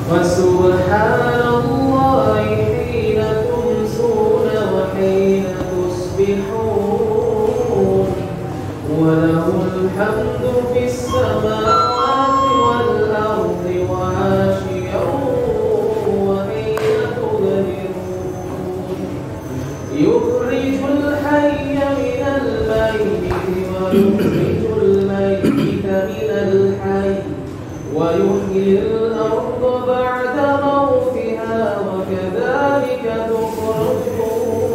فسبحان الله حين تمسون وحين تصبحون وله الحمد في السماوات والأرض وعاشيا وحين تظهرون يخرج الحي من الميت ويخرج الميت من الحي ويحيي الأرض بعد موتها وكذلك تخرجون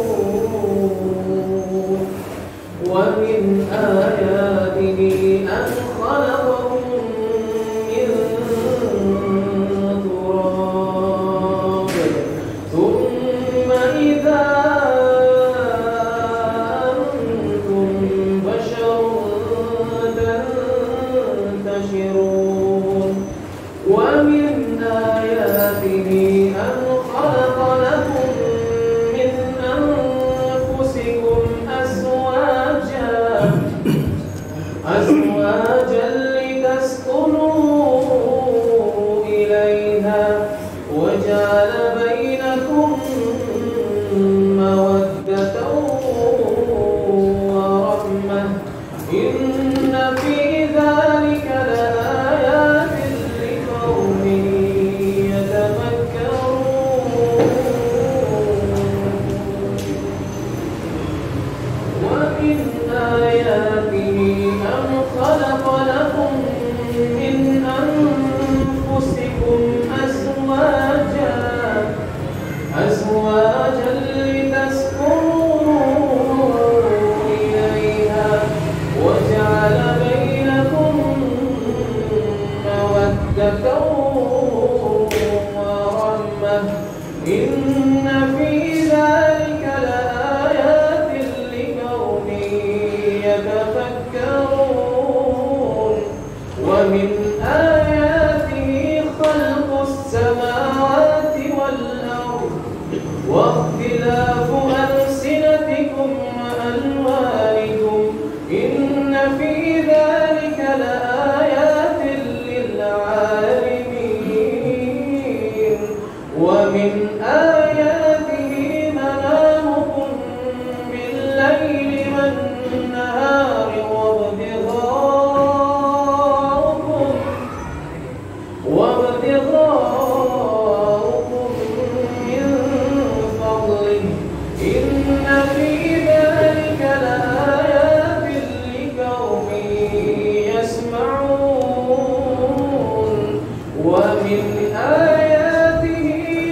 ومن آياته أن خلقكم من تراب ثم إذا أنتم بشر تنتشرون ومن آياته أن خلق لكم من أنفسكم أزواجا لتسكنوا إليها وجعل بينكم مودة ورحمة إن في ذلك لآيات لقوم يتفكرون ومن آياته أن خلق لكم من أنفسكم أزواجا لتسكنوا إليها وجعل بينكم مودة ورحمة إن في ذلك لآيات لقوم يتفكرون ومن آياته خلق السماوات والأرض واختلاف ألسنتكم وألوانكم إن في ذلك لآيات للعالمين ومن آياته منامكم بالليل والنهار وابتغاؤكم من فضله إن في ذلك لآيات لقوم يسمعون ومن آياته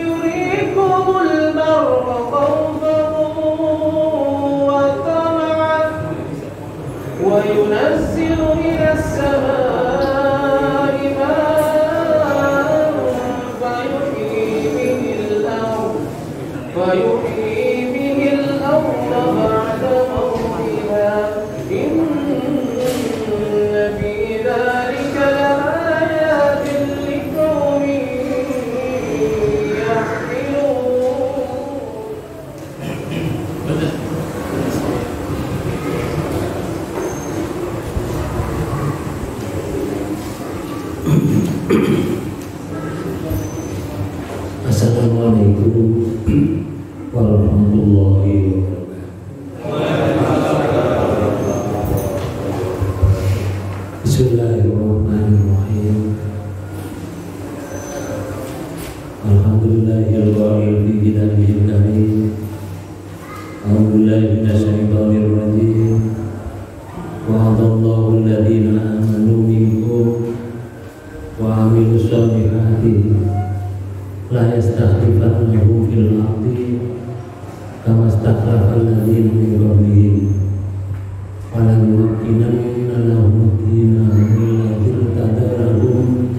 يريكم البرق خوفا وطمعا وينزل من السماء ماء فيحيي به الأرض بعد موتها إن في ذلك لآيات لقوم يعقلون. Assalamualaikum warahmatullahi wabarakatuh. Bismillahirrahmanirrahim. Alhamdulillahil qa'il fi kitabihil karim. A'udzubillahi minasyaitonir rajim. Wa'adallahu alladhina amanu minkum wa 'amilus shalihati la yastakhlifannahum fil ardi kama istakhlafa alladziina min qablihim wa la yumakkinanna lahum dinahum alladzi irtadaa lahum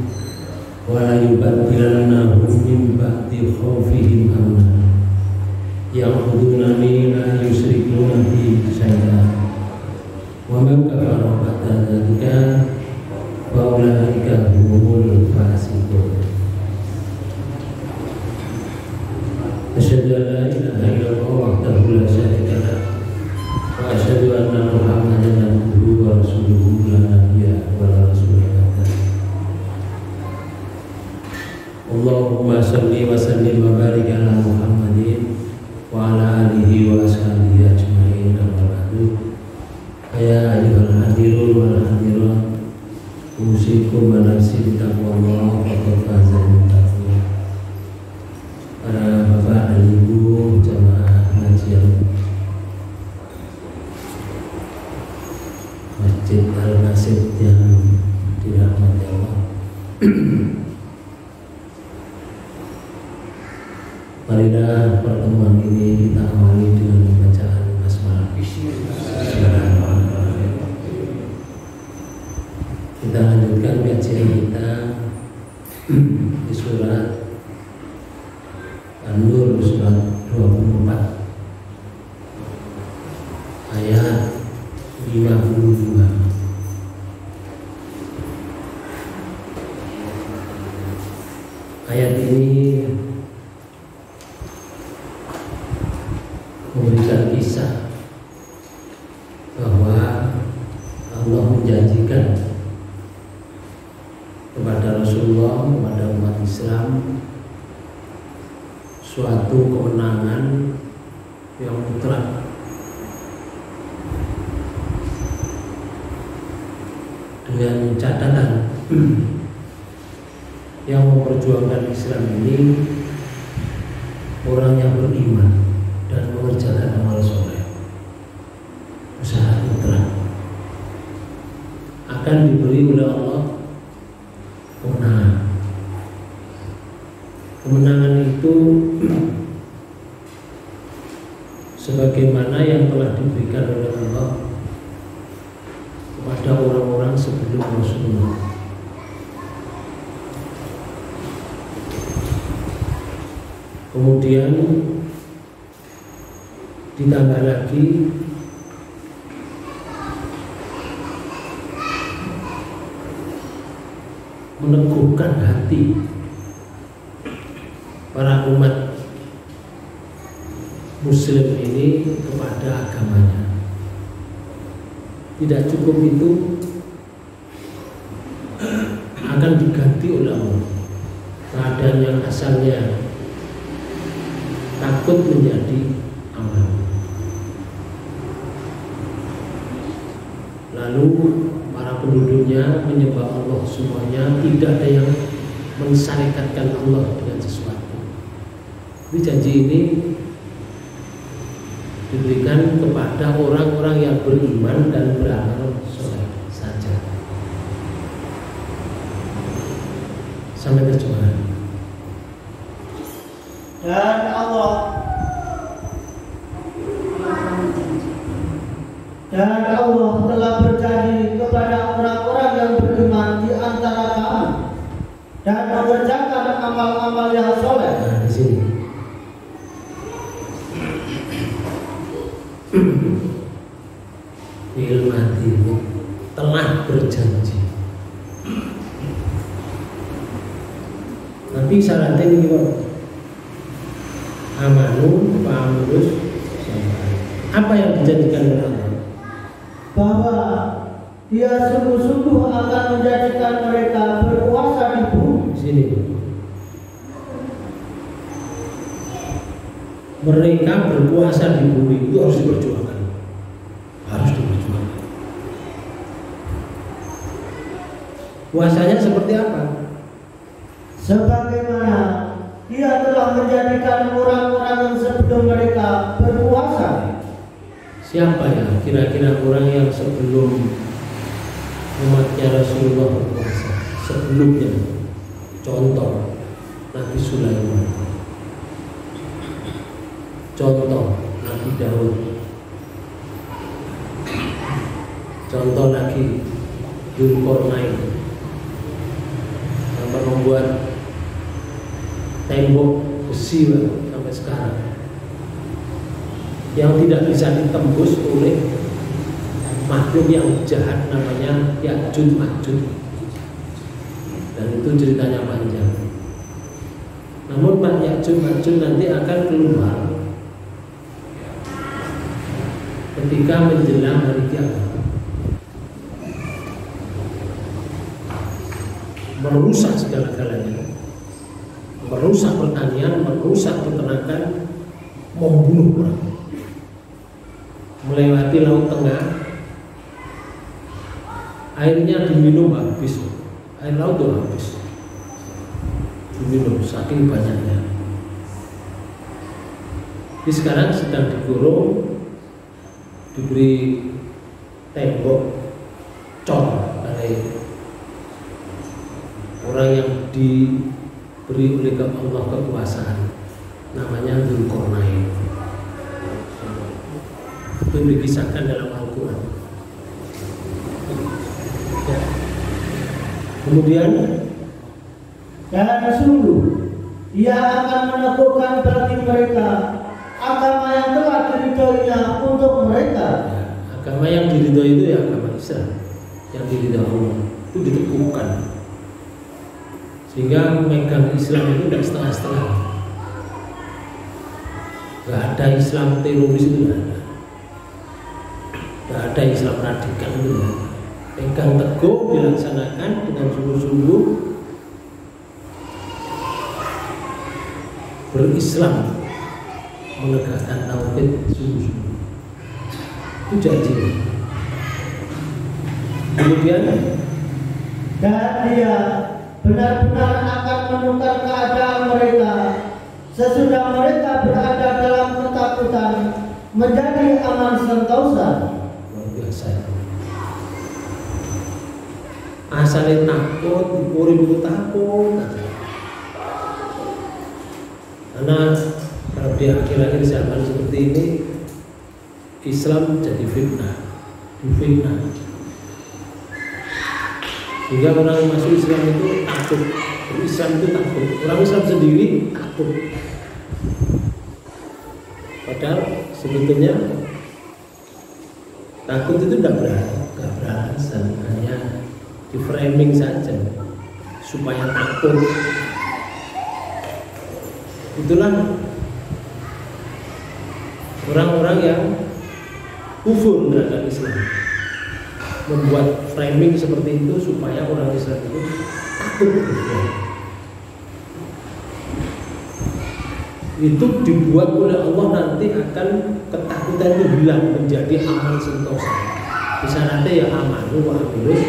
wa la yubaddilannahum min ba'di khawfihim amna ya'budunani la yusyrikuna bi syai'an wa man kafara ba'da dzalika fa ulaika humul fasiqun. Asyhadu an la ilaha illallah wahdahu la syarika lah wa asyhadu anna Muhammadan abduhu wa rasuluhu la nabiyya wa la rasula ba'dah. Allahumma salli wa sallim wa barik ala Muhammadin wa ala alihi wa ashabihi ajma'in. Amma ba'du. Ya ayyuhal hadirun wal hadirat, usikum wa nafsi bi taqwallah faqad fazal muttaqin. Para bapak dan ibu jamaah pengajian Masjid Al-Nasib yang dirahmati Allah. Marilah pertemuan ini kita awali dengan bacaan basmalah. Kita lanjutkan kajian kita di surat An-Nur, surat 24 ayat 52. Ayat ini memberikan kisah bahwa Allah menjanjikan kepada Rasulullah, kepada umat Islam suatu kemenangan yang mutlak. Dengan catatan yang memperjuangkan Islam ini orang yang beriman dan mengerjakan amal soleh, usaha mutlak, akan diberi oleh Allah kemenangan. Kemenangan itu sebagaimana yang telah diberikan oleh Allah kepada orang-orang sebelum Rasulullah. Kemudian ditambah lagi meneguhkan hati para umat Muslim ini kepada agamanya. Tidak cukup itu, akan diganti oleh Allah. Keadaan yang asalnya takut menjadi aman. Lalu para penduduknya menyembah Allah semuanya, tidak ada yang mensyarikatkan Allah dengan sesuatu. Jadi janji ini diberikan kepada orang-orang yang beriman dan beramal soleh saja. Sampai terjemahan. Dan Allah telah berjanji kepada orang-orang yang beriman di antara kamu dan mengerjakan amal-amal yang soleh. Nah, di sini. Ilmati telah berjanji. Tapi syaratnya ini amanu fa'amurus. Apa yang dijanjikan oleh Allah? Bahwa Dia sungguh-sungguh akan menjadikan mereka berkuasa di bumi. Sini. Mereka berkuasa di bumi itu harus diperjuangkan. Harus diperjuangkan. Kuasanya seperti apa? Sebagaimana Dia telah menjadikan orang-orang yang sebelum mereka berkuasa. Siapa ya kira-kira orang yang sebelum umatnya Rasulullah berkuasa? Sebelumnya, contoh Nabi Sulaiman, contoh Nabi Daud, contoh lagi Dzulkarnain, sampai membuat tembok besi sampai sekarang yang tidak bisa ditembus oleh makhluk yang jahat namanya Ya'juj Ma'juj, dan itu ceritanya panjang. Namun Ya'juj Ma'juj nanti akan keluar ketika menjelang hari kiamat, merusak segala-galanya. merusak pertanian, merusak peternakan, membunuh orang. Melewati Laut Tengah, airnya diminum habis, air laut itu habis, diminum saking banyaknya. Jadi sekarang sedang digorong, diberi tembok cor oleh orang yang diberi oleh Allah kekuasaan, namanya Dzulqarnain. Itu dikisahkan dalam Al-Quran. Ya. Kemudian, dan sungguh ia akan meneguhkan bagi mereka agama yang telah diridhoinya untuk mereka. ya, agama yang diridhoi itu ya agama Islam, yang diridhoi Allah itu diteguhkan, sehingga memegang Islam itu tidak setengah-setengah. Gak ada Islam teroris itu, gak ada Islam radikal itu. Pegang teguh, dilaksanakan dengan sungguh-sungguh, berislam, menegakkan tauhid sungguh-sungguh. Itu janji. Kemudian, Dan dia benar-benar akan menukar keadaan mereka sesudah mereka berada dalam ketakutan menjadi aman sentosa. luar biasa. Asalnya takut, dipurim itu takut. Karena kalau di akhir-akhir zaman seperti ini, Islam jadi fitnah, difitnah. Sehingga orang yang masuk Islam itu takut, Islam itu takut. Orang Islam sendiri takut. Padahal sebetulnya takut itu tidak beralasan, hanya di framing saja supaya takut. Itulah orang-orang yang kufur terhadap Islam, membuat framing seperti itu supaya orang Islam itu takut. Itu dibuat oleh Allah, nanti akan ketakutan itu hilang menjadi aman sentosa. Bisa nanti ya aman wa amilus.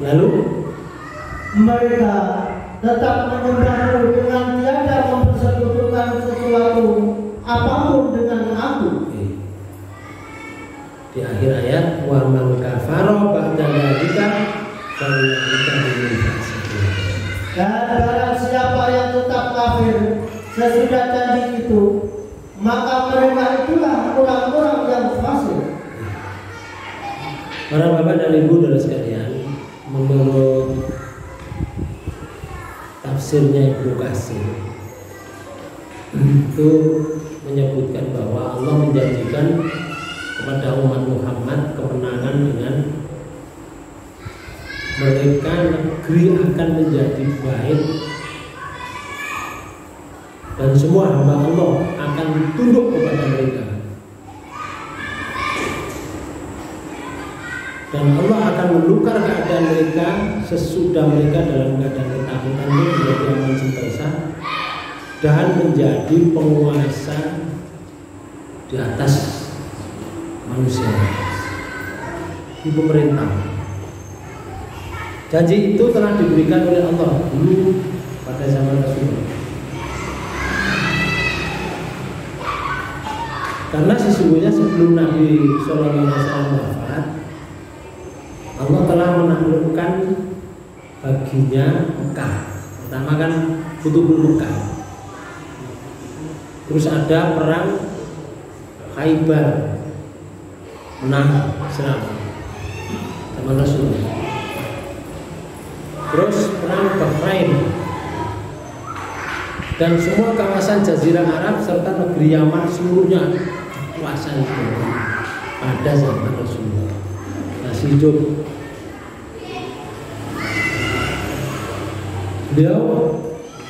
Lalu Mereka tetap menyembahmu dengan tiada mempersekutukan sesuatu apapun dengan aku. di akhir ayat wa man kafara ba'da dzalika fa ulaika humul fasiqun. Dan barang siapa yang tetap kafir sesudah janji itu, maka mereka itulah orang-orang yang fasik. Para bapak dan ibu saudara sekalian, menurut tafsirnya Ibnu Katsir itu menyebutkan bahwa Allah menjanjikan kepada umat Muhammad kemenangan dengan mereka, negeri akan menjadi baik dan semua hamba Allah akan tunduk kepada mereka, dan Allah akan menukar keadaan mereka sesudah mereka dalam keadaan ketakutan itu menjadi aman sentosa dan menjadi penguasa di atas manusia, di pemerintah. Janji itu telah diberikan oleh Allah dulu pada zaman Rasulullah. Karena sesungguhnya sebelum Nabi Sallallahu Alaihi Wasallam wafat, Allah telah menaklukkan baginya Mekah. Pertama kan Futuhul Mekah. Terus ada perang Khaybar, menang Islam zaman Rasulullah. Terus perang Bahrain dan semua kawasan Jazirah Arab serta negeri Yaman seluruhnya dikuasai pada zaman Rasulullah masih hidup. Beliau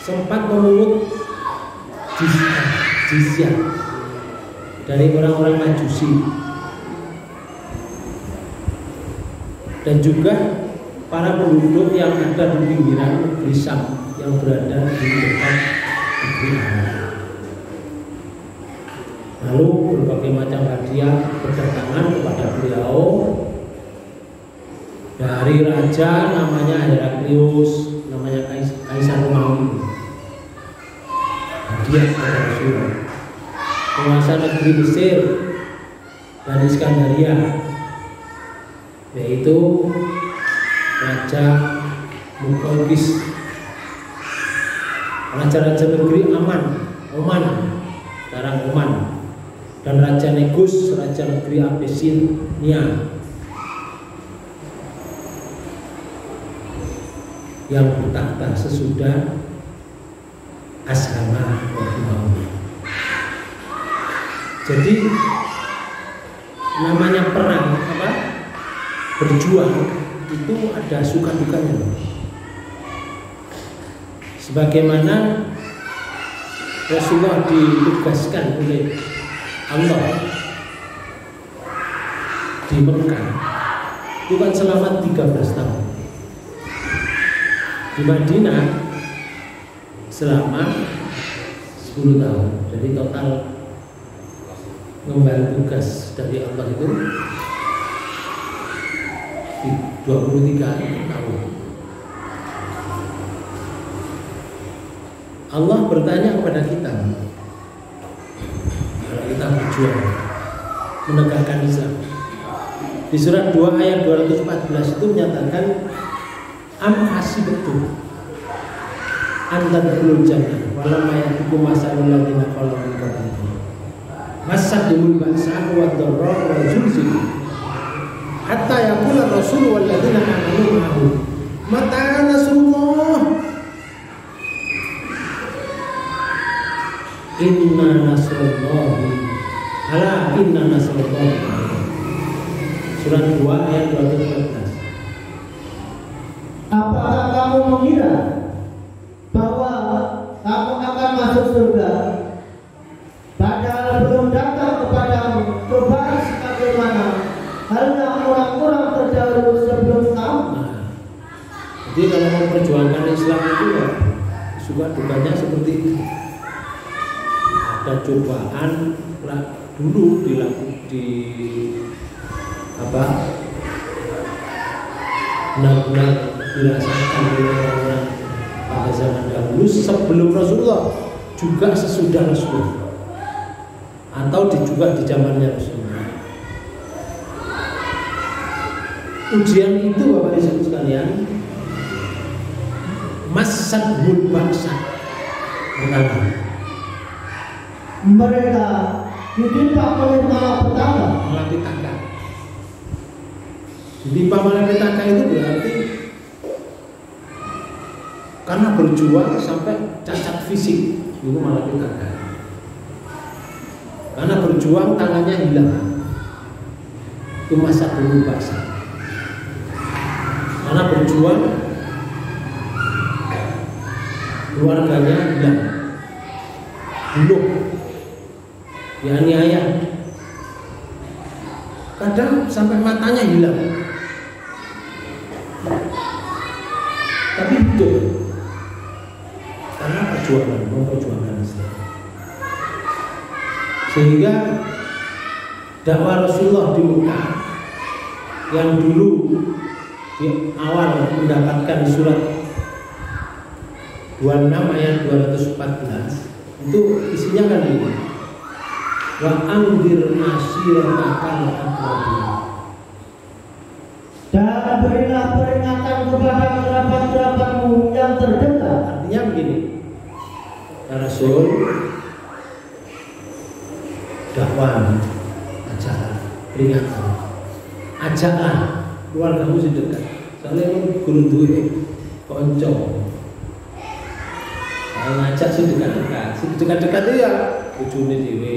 sempat memungut jizyah dari orang-orang Majusi dan juga para penduduk yang ada di pinggiran negeri Syam yang berada di dekat negeri Aram. Lalu berbagai macam hadiah berdatangan kepada beliau dari raja namanya Heraklius, namanya Kaisar Romawi. Hadiah kepada Rasulullah. Penguasa negeri Mesir dan Iskandaria, yaitu Raja Muqawqis, raja-raja negeri Oman, sekarang Oman, dan Raja Negus, raja negeri Abisinia yang bertahta sesudah Ashama rahimahullah. Jadi namanya perang berjuang itu ada suka dukanya. Sebagaimana Rasulullah ditugaskan oleh Allah di Mekah itu kan selama 13 tahun, di Madinah selama 10 tahun. Jadi total mengemban tugas dari Allah itu 23 tahun. Allah bertanya kepada kita, kalau kita berjuang menegakkan Islam, di surat 2 ayat 214 itu menyatakan am hasibtum an tadkhulul jannah walam ya'tikum masalul ladzina qalu min qablikum masadul ba'sa wa dharra wa zulzilu hatta yaqula rasul wal ladzina amanu ma'ahu mata nasrullah inna nasrullahi ala inna nasrullahi. Surat 2 ayat 214. Apakah kamu mengira bahwa kamu akan masuk surga padahal belum datang kepadamu kabar sebagaimana halnya orang-orang terdahulu sebelum kamu? Jadi kalau memperjuangkan Islam itu ya suka dukanya seperti itu. Ada cobaan dulu benar-benar dirasakan oleh orang-orang pada zaman dahulu sebelum Rasulullah, juga sesudah Rasulullah, atau juga di zamannya Rasulullah. Ujian itu Bapak Ibu sekalian, masadhul bangsa pertama, mereka ditimpa oleh malapetaka. Ditimpa malapetaka itu berarti karena berjuang sampai cacat fisik, itu malapetaka. Karena berjuang tangannya hilang, itu masa dulu bangsa. Karena berjuang keluarganya hilang, bunuh, dianiaya, kadang sampai matanya hilang, tapi hidup karena memperjuangkan Islam. Sehingga dakwah Rasulullah di Mekah yang dulu di awal mendapatkan surat 26 ayat 214 itu isinya kan ini, wa anzir ashiratakal aqrabin, dan berilah peringatan kepada kerabat-kerabatmu yang terdekat. Artinya begini, ya Rasul, dakwah, ajaran, peringatan, ajaklah keluargamu sedekat. Soalnya guru duwe konco, ngajak sih dekat-dekat itu ya bojone dhewe,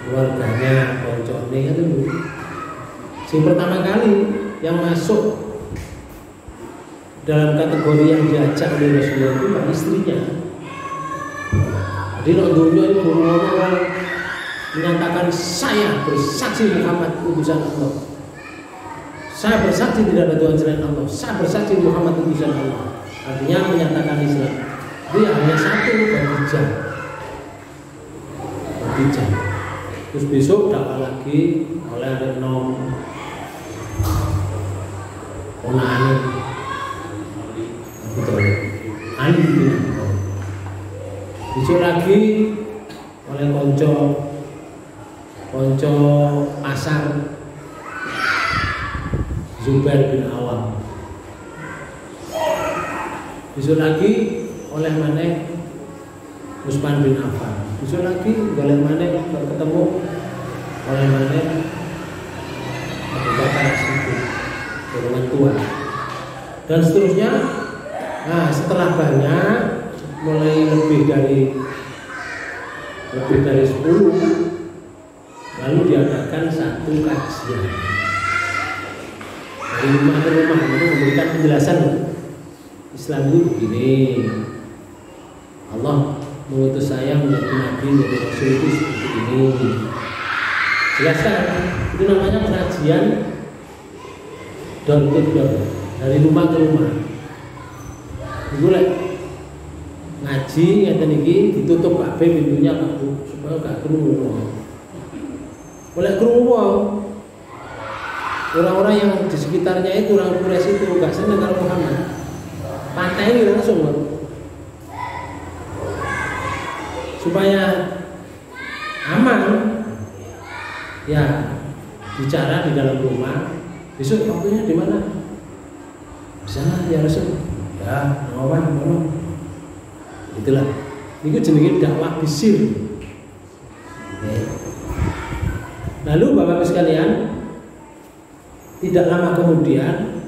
keluarganya, koncone itu. Yang pertama kali yang masuk dalam kategori yang diajak oleh Rasulullah itu kan istrinya. Jadi dunia ini orang menyatakan saya bersaksi Muhammad utusan Allah. Saya bersaksi tidak ada Tuhan selain Allah. Saya bersaksi Muhammad utusan Allah. Artinya menyatakan Islam. Dia hanya satu Khadijah. Terus besok dakwah lagi oleh ada nom Onane betul Ali bin Abi Thalib. Besok lagi oleh konco pasar Zubair bin Awam. Besok lagi oleh maneh Utsman bin Affan. Besok lagi oleh maneh ketemu oleh maneh Abu Bakar As-Siddiq, golongan tua. Dan seterusnya. Nah, setelah banyak mulai lebih dari 10 lalu diadakan satu kajian dari rumah ke rumah untuk memberikan penjelasan. Islam itu begini, Allah mengutus saya menjadi nabi, menjadi rasul itu seperti ini. Jelaskan, itu namanya pengajian door to door, dari rumah ke rumah. Mulai ngaji ngeten iki ditutup kabeh pintunya supaya gak krungu. Mulai krungu orang-orang yang di sekitarnya itu orang Quraisy itu gak senang kalau Muhammad. Pantai ini langsung supaya aman ya bicara di dalam rumah. Besok waktunya di mana? Di sana ya Rasul. Ya, ngawan. Itulah. Ini jenenge dakwah bisir. Lalu Bapak-Ibu sekalian, tidak lama kemudian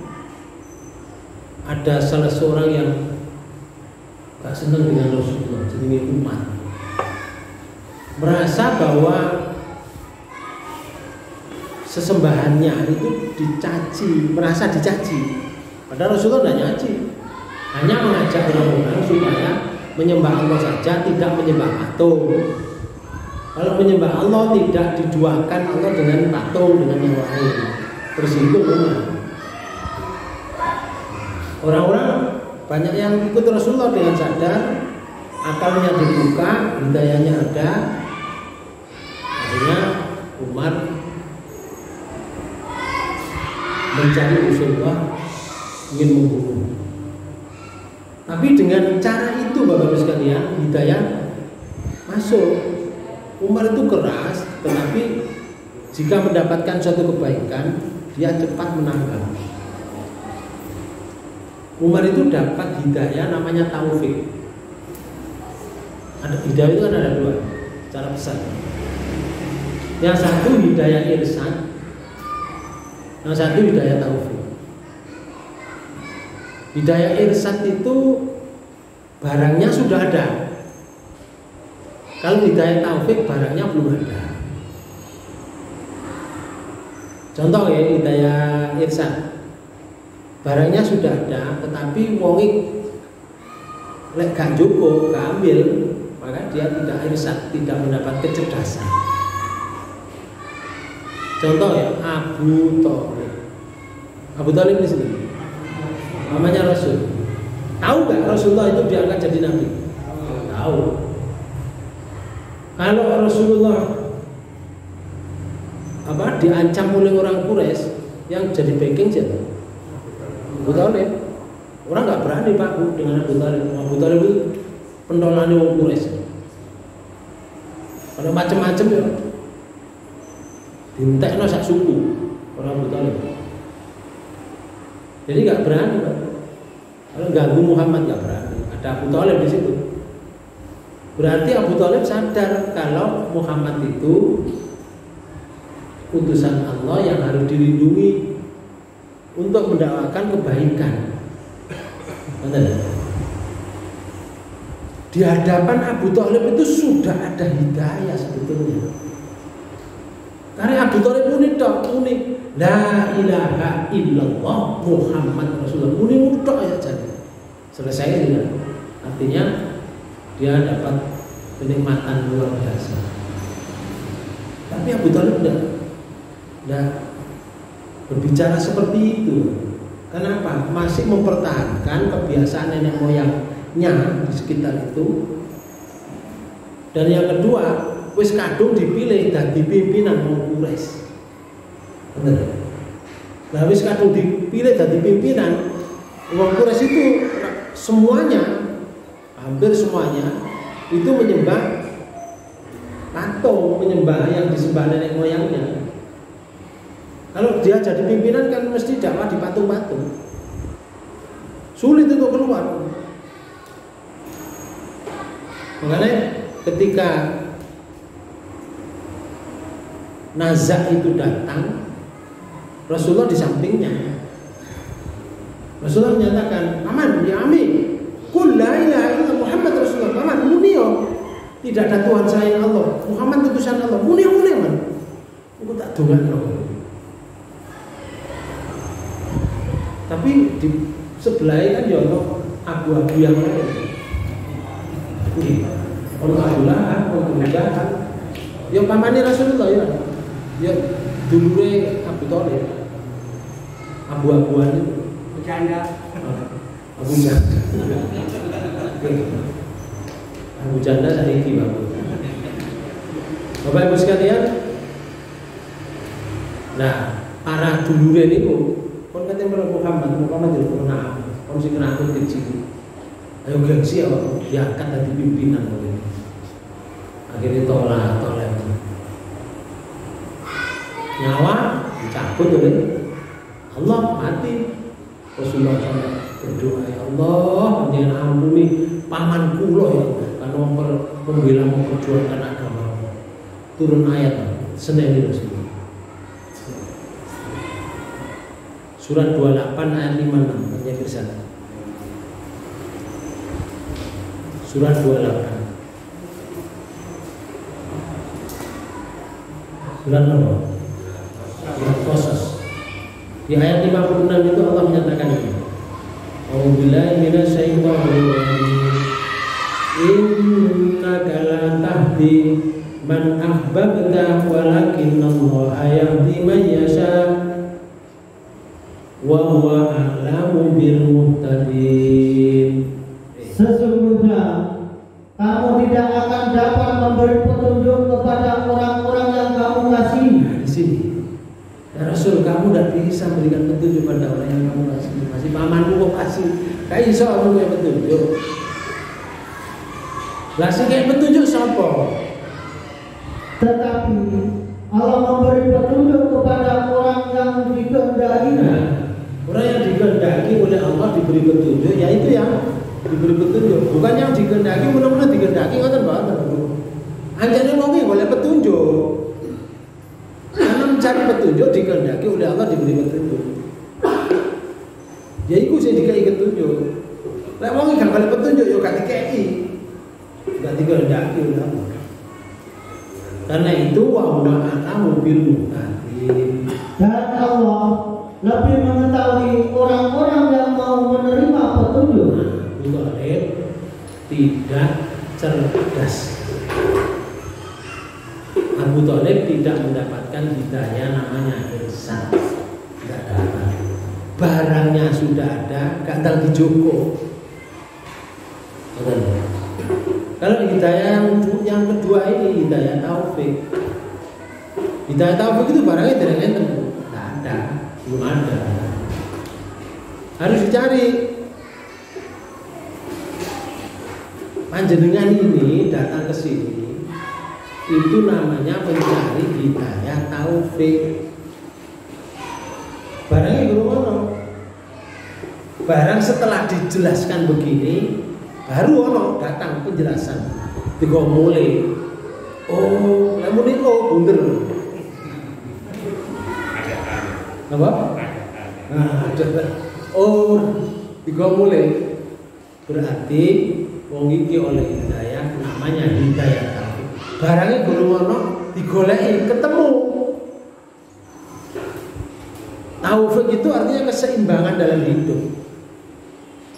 ada salah seorang yang gak senang dengan Rasulullah, jenenge Umar, merasa bahwa sesembahannya itu dicaci, merasa dicaci. Padahal Rasulullah tidak nyaci, hanya mengajak orang-orang supaya menyembah Allah saja, tidak menyembah patung. Kalau menyembah Allah tidak diduakan Allah dengan patung, dengan yang lain. Tersinggung Umar. Orang-orang banyak yang ikut Rasulullah dengan sadar, akalnya dibuka, hidayahnya ada. Akhirnya Umar mencari Rasulullah, ingin membunuh. Tapi dengan cara itu Bapak-Ibu sekalian, hidayah masuk. Umar itu keras, tetapi jika mendapatkan suatu kebaikan, dia cepat menangkap. Umar itu dapat hidayah namanya taufik. Ada hidayah itu kan ada dua cara besar. Yang satu hidayah irsyad, yang satu hidayah taufik. Hidayah irsyad itu barangnya sudah ada. Kalau hidayah taufik barangnya belum ada. Contoh ya, hidayah irsyad. Barangnya sudah ada, tetapi wongi lek gak cukup, gak ambil, maka dia tidak irsyad, tidak mendapat kecerdasan. Contoh ya, Abu Thalib. Abu Thalib di sini. Namanya Rasul. Tahu gak Rasulullah itu diangkat jadi nabi? Tahu. Kalau Rasulullah diancam oleh orang Quraisy, yang jadi backing siapa? Abu Thalib. Orang nggak berani Pak dengan Abu Thalib. Abu Thalib itu pendolane orang Quraisy. Ada macam-macam ya. Dintekno sak suku orang Abu Thalib. Jadi nggak berani Pak. Kalau ganggu Muhammad nggak berani. Ada Abu Thalib di situ. Berarti Abu Thalib sadar kalau Muhammad itu utusan Allah yang harus dilindungi untuk mendakwakan kebaikan. Benar? Di hadapan Abu Thalib itu sudah ada hidayah sebetulnya. Karena Abu Thalib unik, la ilaha illallah Muhammad Rasulullah. Unik ya jadi. Selesai tidak? Artinya dia dapat kenikmatan luar biasa. Tapi Abu Thalib enggak berbicara seperti itu. Kenapa? Masih mempertahankan kebiasaan nenek moyangnya di sekitar itu. Dan yang kedua, wis kadung dipilih dadi pimpinan wong Quraisy. Bener. Nah, wis kadung dipilih dadi pimpinan wong Quraisy itu semuanya, hampir semuanya itu menyembah patung, menyembah yang disembah nenek moyangnya. Kalau dia jadi pimpinan kan mesti dakwah di patung-patung. Sulit untuk keluar. Makanya ketika Nazak itu datang, Rasulullah di sampingnya. Rasulullah menyatakan, "Aman, ya Ami, qul la ilaha illallah Muhammad Rasulullah." Aman, munio. Tidak ada Tuhan selain Allah. Muhammad utusan Allah. Munio, man. Aku tak dongakno. Tapi di sebelah kan ya abu-abu yang lain. Orang Abdullah, orang Jahat. Ya pamane Rasulullah ya. Ya dulure Abu Thalib. Abu-abuan itu bercanda. Abu Janda. Abu Janda saiki Bapak. Bapak Ibu sekalian. Nah, para dulure niku kon kate Muhammad itu pernah kon sing ngrakut kecil. Ayo gengsi ya, diangkat dari pimpinan oleh. Akhirnya tolak. Nyawa dicabut oleh Allah, mati. Rasulullah berdoa, ya Allah, jangan ampuni paman kula ya, karena membela memperjuangkan agama. Turun ayat Senin Rasulullah. Surat 28 ayat 56 hanya bersama. Surat 28. Surat apa? Surat Qasas. Di ayat 56 itu Allah menyatakan ini. A'udzubillahi minasyaitonir rajim. Innaka la tahdi man ahbabta walakinallaha yahdi man yasha. Wa huwa a'lamu bil muhtadin. Sesungguhnya kamu tidak akan dapat memberi petunjuk kepada orang-orang yang kamu kasih. Nah, di sini. Ya Rasul, kamu tidak bisa berikan petunjuk pada orang yang kamu kasih. Masih pamanmu kok kasih. Kayak iso kamu kayak petunjuk. Lah sing kayak petunjuk sapa? Tetapi Allah memberi petunjuk kepada orang yang dikehendaki. Nah, orang yang dikehendaki oleh Allah diberi petunjuk, yaitu yang diberi petunjuk, bukan yang dikehendaki mudah-mudahan dikehendaki ngoten mboten. Anjane wong iki golek petunjuk. Karena mencari petunjuk dikehendaki oleh Allah diberi petunjuk. Ya iku sing dikai petunjuk. Lek wong iki gak golek petunjuk ya gak dikei. Gak dikehendaki oleh Allah. Karena itu wa ma'alamu bil muhtadin. Dan Allah lebih mengetahui orang-orang yang mau menerima petunjuk. Abu Thalib tidak cerdas. Abu Thalib tidak mendapatkan hidayah namanya irsyad. Tidak dapat. Barangnya sudah ada, gak di Joko. Kalau hidayah yang kedua ini hidayah taufik. Hidayah taufik itu barangnya tidak ada, belum ada. Harus dicari. Panjenengan ini datang ke sini, itu namanya mencari hidayah taufik. Barangnya belum ono. Barang setelah dijelaskan begini, baru ono datang penjelasan. Tiga mulai. Oh, namun ini bener. Apa? Ada. Oh, tiga mulai. Berarti wong iki oleh hidayah namanya hidayah taufik. Barangnya belum ono digoleki ketemu. Taufik itu artinya keseimbangan dalam hidup.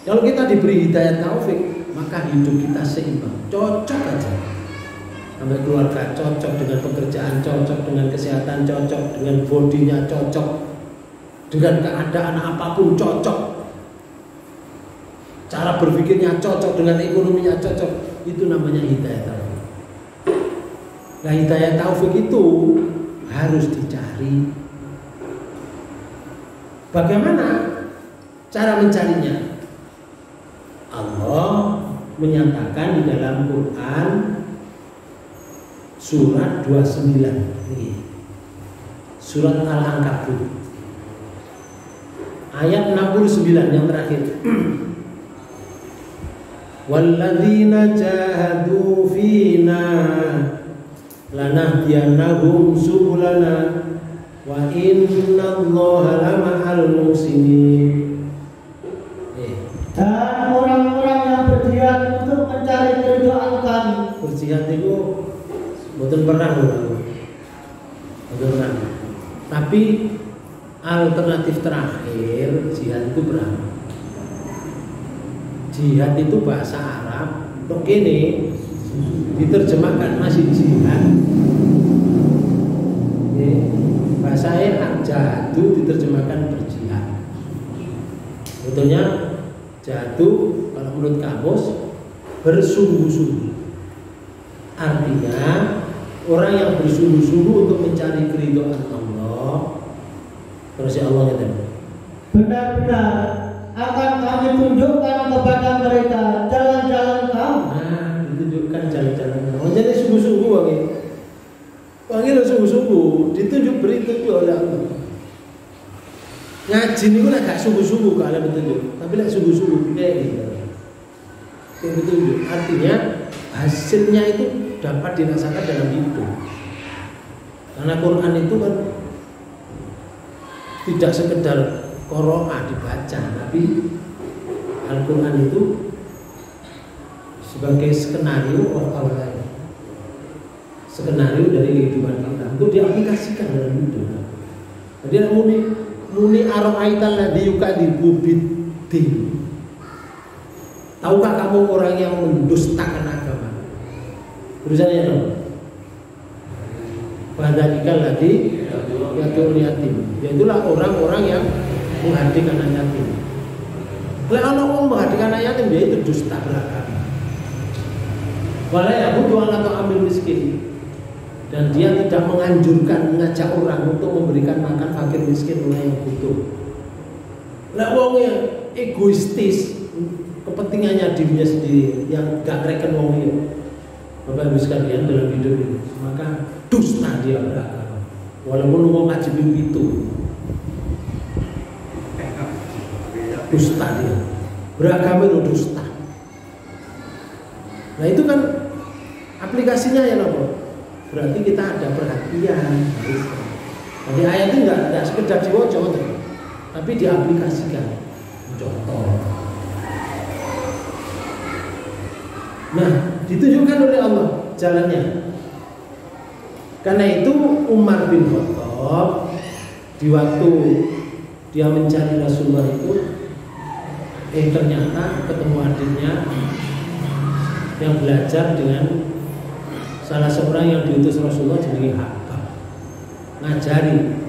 Kalau kita diberi hidayah taufik, maka hidup kita seimbang, cocok aja. Sampai keluarga cocok, dengan pekerjaan cocok, dengan kesehatan cocok, dengan bodinya cocok. dengan keadaan apapun cocok, cara berpikirnya cocok, dengan ekonominya cocok, itu namanya hidayah taufik. Nah, hidayah taufik itu harus dicari. Bagaimana cara mencarinya? Allah menyatakan di dalam Quran surat 29 ini, surat Al-Ankabut ayat 69 yang terakhir. Walladzina jahadu fina lanahdiyannahum subulana wa innallaha lama'al muhsinin. Dan orang-orang yang berjihad untuk mencari keridhaan kami. Berjihad itu bukan perang, bukan perang. Tapi alternatif terakhir jihad itu perang. Jihad itu bahasa Arab. Untuk ini diterjemahkan masih jihad. Bahasa Arab jihad diterjemahkan berjihad. Betulnya jatuh kalau menurut kamus bersungguh-sungguh. Artinya orang yang bersungguh-sungguh untuk mencari keridhaan Allah. Terus ya Allah kata, benar-benar akan kami tunjukkan kepada mereka jalan-jalan kami. Nah, ditunjukkan jalan-jalan kamu. Jadi sungguh-sungguh wangi. Wangi lo sungguh-sungguh ditunjuk berituju oleh Allah. Ngaji ini kan agak sungguh-sungguh kalau betul, tapi lah sungguh-sungguh kayak gitu. Kayak betul. Artinya hasilnya itu dapat dirasakan dalam hidup. Karena Quran itu kan tidak sekedar qiraah dibaca, tapi Al-Quran itu sebagai skenario orang, skenario dari kehidupan kita untuk diaplikasikan dalam hidup. Jadi muni ara'aital ladzi yukadzibu bid-din. Tahukah kamu orang yang mendustakan agama? Tulisannya apa? Fadzalikal ladzi yad'ul yatim. Yaitulah orang-orang yang menghadirkan anak yatim. Kalau orang menghadirkan anak yatim, dia itu dusta beragama. Wala yahudu ala ta'amil miskin. Dan dia tidak menganjurkan, mengajak orang untuk memberikan makan fakir miskin orang yang butuh. Lah wong yang egoistis, kepentingannya dirinya sendiri, yang gak reken wong liya. Bapak Ibu sekalian dalam hidup ini, maka dusta dia beragama. Walaupun mau ngaji mimpi itu, dusta dia. Beragama itu dusta. Nah itu kan aplikasinya ya apa? Berarti kita ada perhatian. Jadi ayat ini tidak sekedar diwocok, tapi diaplikasikan. Contoh. Nah, ditunjukkan oleh Allah jalannya. Karena itu Umar bin Khattab di waktu dia mencari Rasulullah itu, ternyata ketemu adiknya yang belajar dengan salah seorang yang diutus Rasulullah jenenge Habab, ngajari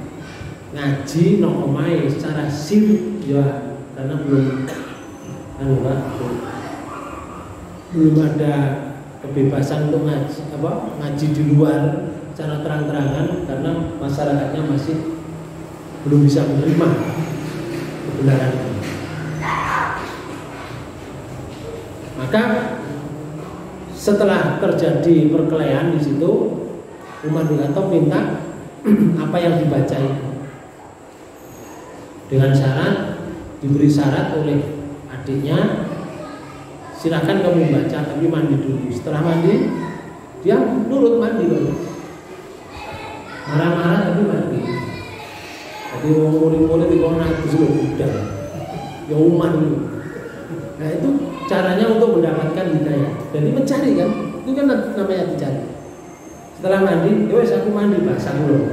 ngaji nang omahe secara sir ya, karena belum ada kebebasan untuk ngaji di luar secara terang-terangan, karena masyarakatnya masih belum bisa menerima kebenaran itu. Maka setelah terjadi perkelahian di situ, Umar bin Khattab minta apa yang dibaca itu, dengan syarat, diberi syarat oleh adiknya, silakan kamu baca tapi mandi dulu. Setelah mandi, dia nurut mandi loh. Marah-marah tapi mandi. Jadi murid-murid itu nangis loh udah. Ya Umar dulu. Nah itu caranya untuk mendapatkan hidayah. Jadi mencari kan, itu kan namanya dicari. Setelah mandi, ya wes aku mandi basah dulu.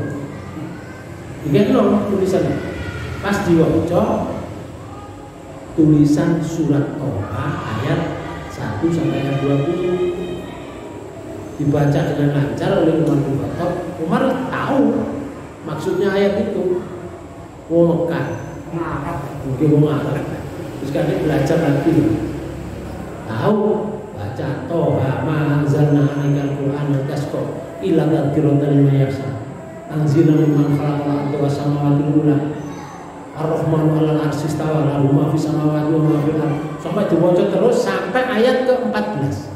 Dikit loh tulisannya. Pas diwaca tulisan surat Toha ayat 1 sampai ayat 20 dibaca dengan lancar oleh Umar bin Khattab. Umar tahu maksudnya ayat itu. wong Mekah. Mungkin wong Arab. Terus kan dia belajar lagi. Tahu baca Toha ma anzalna 'alaikal Qur'ana tasqa illa tadhkiratan liman yakhsha. Tanzilan mimman khalaqa al-arda was samawati ula. Ar-Rahmanu 'alal 'arsy istawa lahu ma fis samawati wa ma fil ardh. Sampai dibaca terus sampai ayat ke-14.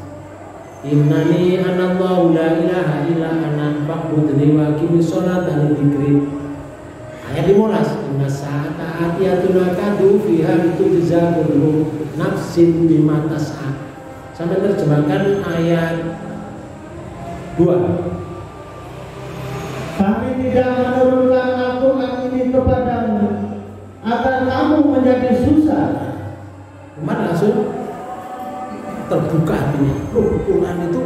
Innani anallahu la ilaha illa ana fa'budni wa aqimis sholata li dzikri. Ayat 15. Inna sa'ata atiyatun akadu fiha litujza kullu nafsin bima tas'a. Sampai terjemahkan ayat 2. Kami tidak menurunkan Al-Quran ini kepadamu agar kamu menjadi susah. Umar langsung terbuka hatinya. Quran itu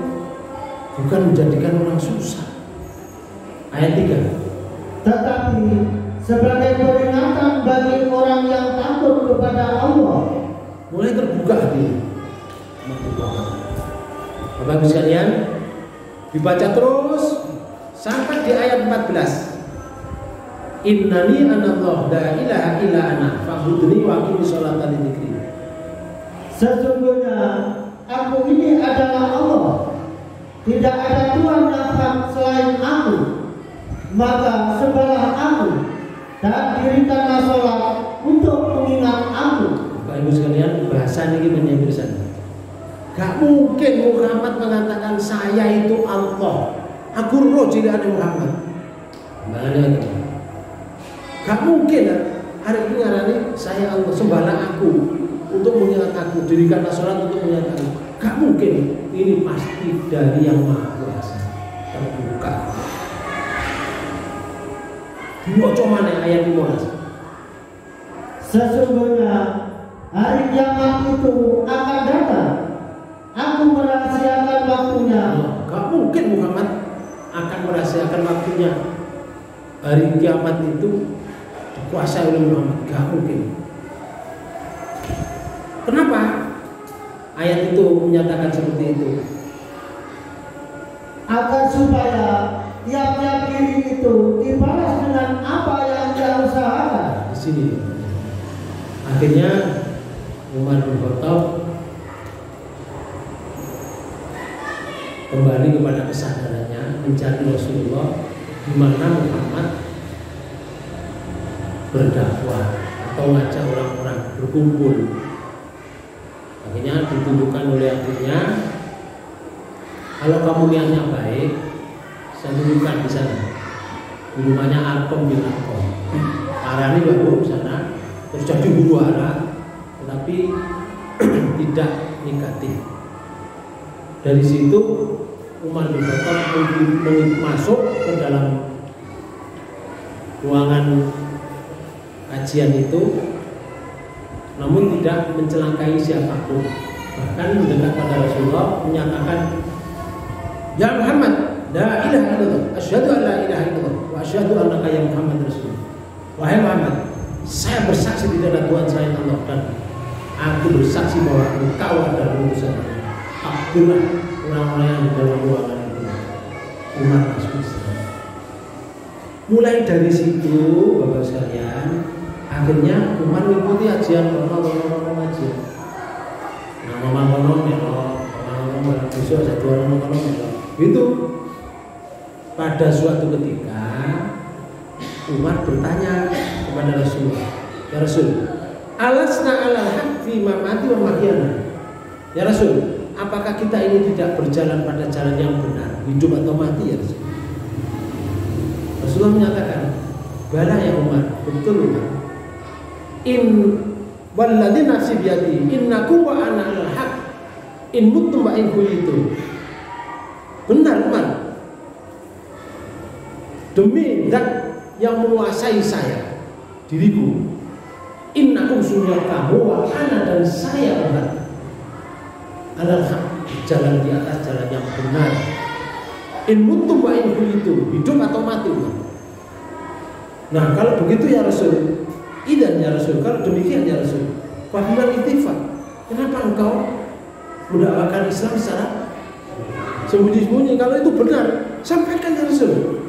bukan menjadikan orang susah. Ayat 3. Tetapi sebagai peringatan bagi orang yang takut kepada Allah. Mulai terbuka hatinya. Bapak Ibu sekalian, dibaca terus sampai di ayat 14. Innani anallahu la ilaha illa ana fa'budni wa aqimis sholata li dzikri. Sesungguhnya aku ini adalah Allah. Tidak ada Tuhan yang hak selain aku. Maka sembahlah aku dan dirikanlah sholat untuk mengingat aku. Bapak Ibu sekalian, bahasa ini menyebutkan gak mungkin Muhammad mengatakan saya itu Allah. Aku roh jadi ada Muhammad. Mana? Gak mungkin hari ini ngarani saya Allah, sembahlah aku untuk mengingat aku, dirikanlah sholat untuk mengingat aku. Gak mungkin, ini pasti dari yang Maha Kuasa. Terbuka. Bocor mana ayat 15? Sesungguhnya hari kiamat itu akan datang. Aku merahasiakan waktunya. Gak mungkin Muhammad akan merahasiakan waktunya. Hari kiamat itu dikuasai oleh Muhammad. Gak mungkin. Kenapa ayat itu menyatakan seperti itu? Agar supaya tiap-tiap diri itu dibalas dengan apa yang dia usahakan. Di sini. Akhirnya Umar bin Khattab kembali kepada kesadarannya, mencari Rasulullah di mana Muhammad berdakwah atau ngajak orang-orang berkumpul. Akhirnya ditunjukkan oleh akhirnya, kalau kamu niatnya baik, saya tunjukkan di sana. Di rumahnya Arqam bin Arqam. Arah ini baru di sana, terus jadi huru hara, tetapi tidak negatif. Dari situ Umar bin Khattab masuk ke dalam ruangan kajian itu, namun tidak mencelakai siapapun. Bahkan mendekat pada Rasulullah menyatakan, Ya Muhammad, la ilaha illallah, asyhadu an la ilaha illallah, wa asyhadu annaka ya Muhammad Rasulullah. Wahai Muhammad, saya bersaksi tidak ada Tuhan selain Allah dan aku bersaksi bahwa engkau adalah utusan Allah. Abdullah orang-orang yang di dalam ruangan itu. Umar masuk Islam. Mulai dari situ, Bapak sekalian, akhirnya Umar mengikuti ajian orang-orang ajian. Nama-nama orang besok satu orang itu. Pada suatu ketika Umar bertanya kepada Rasulullah, Ya Rasul, alasna ala haq fi mamati wa mahyana. Ya Rasul, apakah kita ini tidak berjalan pada jalan yang benar, hidup atau mati ya Rasul? Rasulullah menyatakan, bala ya Umar, betul Umar. In walladzi nafsi biyadi innakum wa ana alal haq in muttum wa in kulitu. Benar Umar. Demi zat yang menguasai saya, diriku. Innakum sunnah kamu wa ana dan saya Umar alal haq, jalan di atas jalan yang benar. In muttum wa in kulitu, hidup atau mati Umar. Nah kalau begitu ya Rasul, idan ya Rasul, kalau demikian ya Rasul, fahimul ittifaq, kenapa engkau mendakwakan Islam secara sembunyi-sembunyi? Kalau itu benar, sampaikan ya Rasul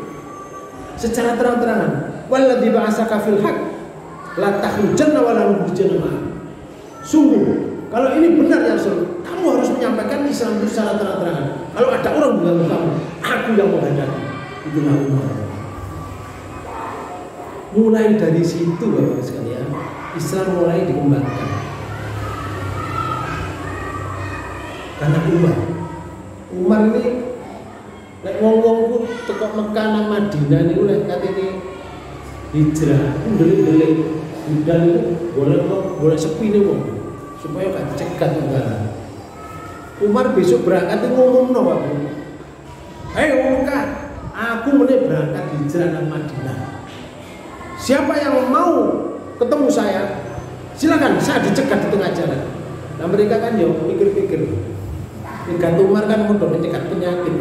secara terang-terangan. Walladzi ba'atsaka fil haq la takhrujanna wa la nukhrijanna. Sungguh, kalau ini benar ya Rasul, kamu harus menyampaikan Islam itu secara terang-terangan. Kalau ada orang bilang kamu, aku yang menghadapi. Itulah Umar. Mulai dari situ Bapak sekalian, Islam mulai dikembangkan. Karena Umar ini lek wong-wong teko Mekah nang Madinah niku lek katene hijrah, ndelik-ndelik budal itu boleh sepi nih wong supaya gak dicegat negara. Umar besok berangkat itu ngomongno Pak. Hei wong Mekah, aku mulai berangkat hijrah nang Madinah. Siapa yang mau ketemu saya, silakan, saya dicegat di tengah jalan. Nah mereka kan ya pikir-pikir. Tingkat Umar kan mau mencegat penyakit.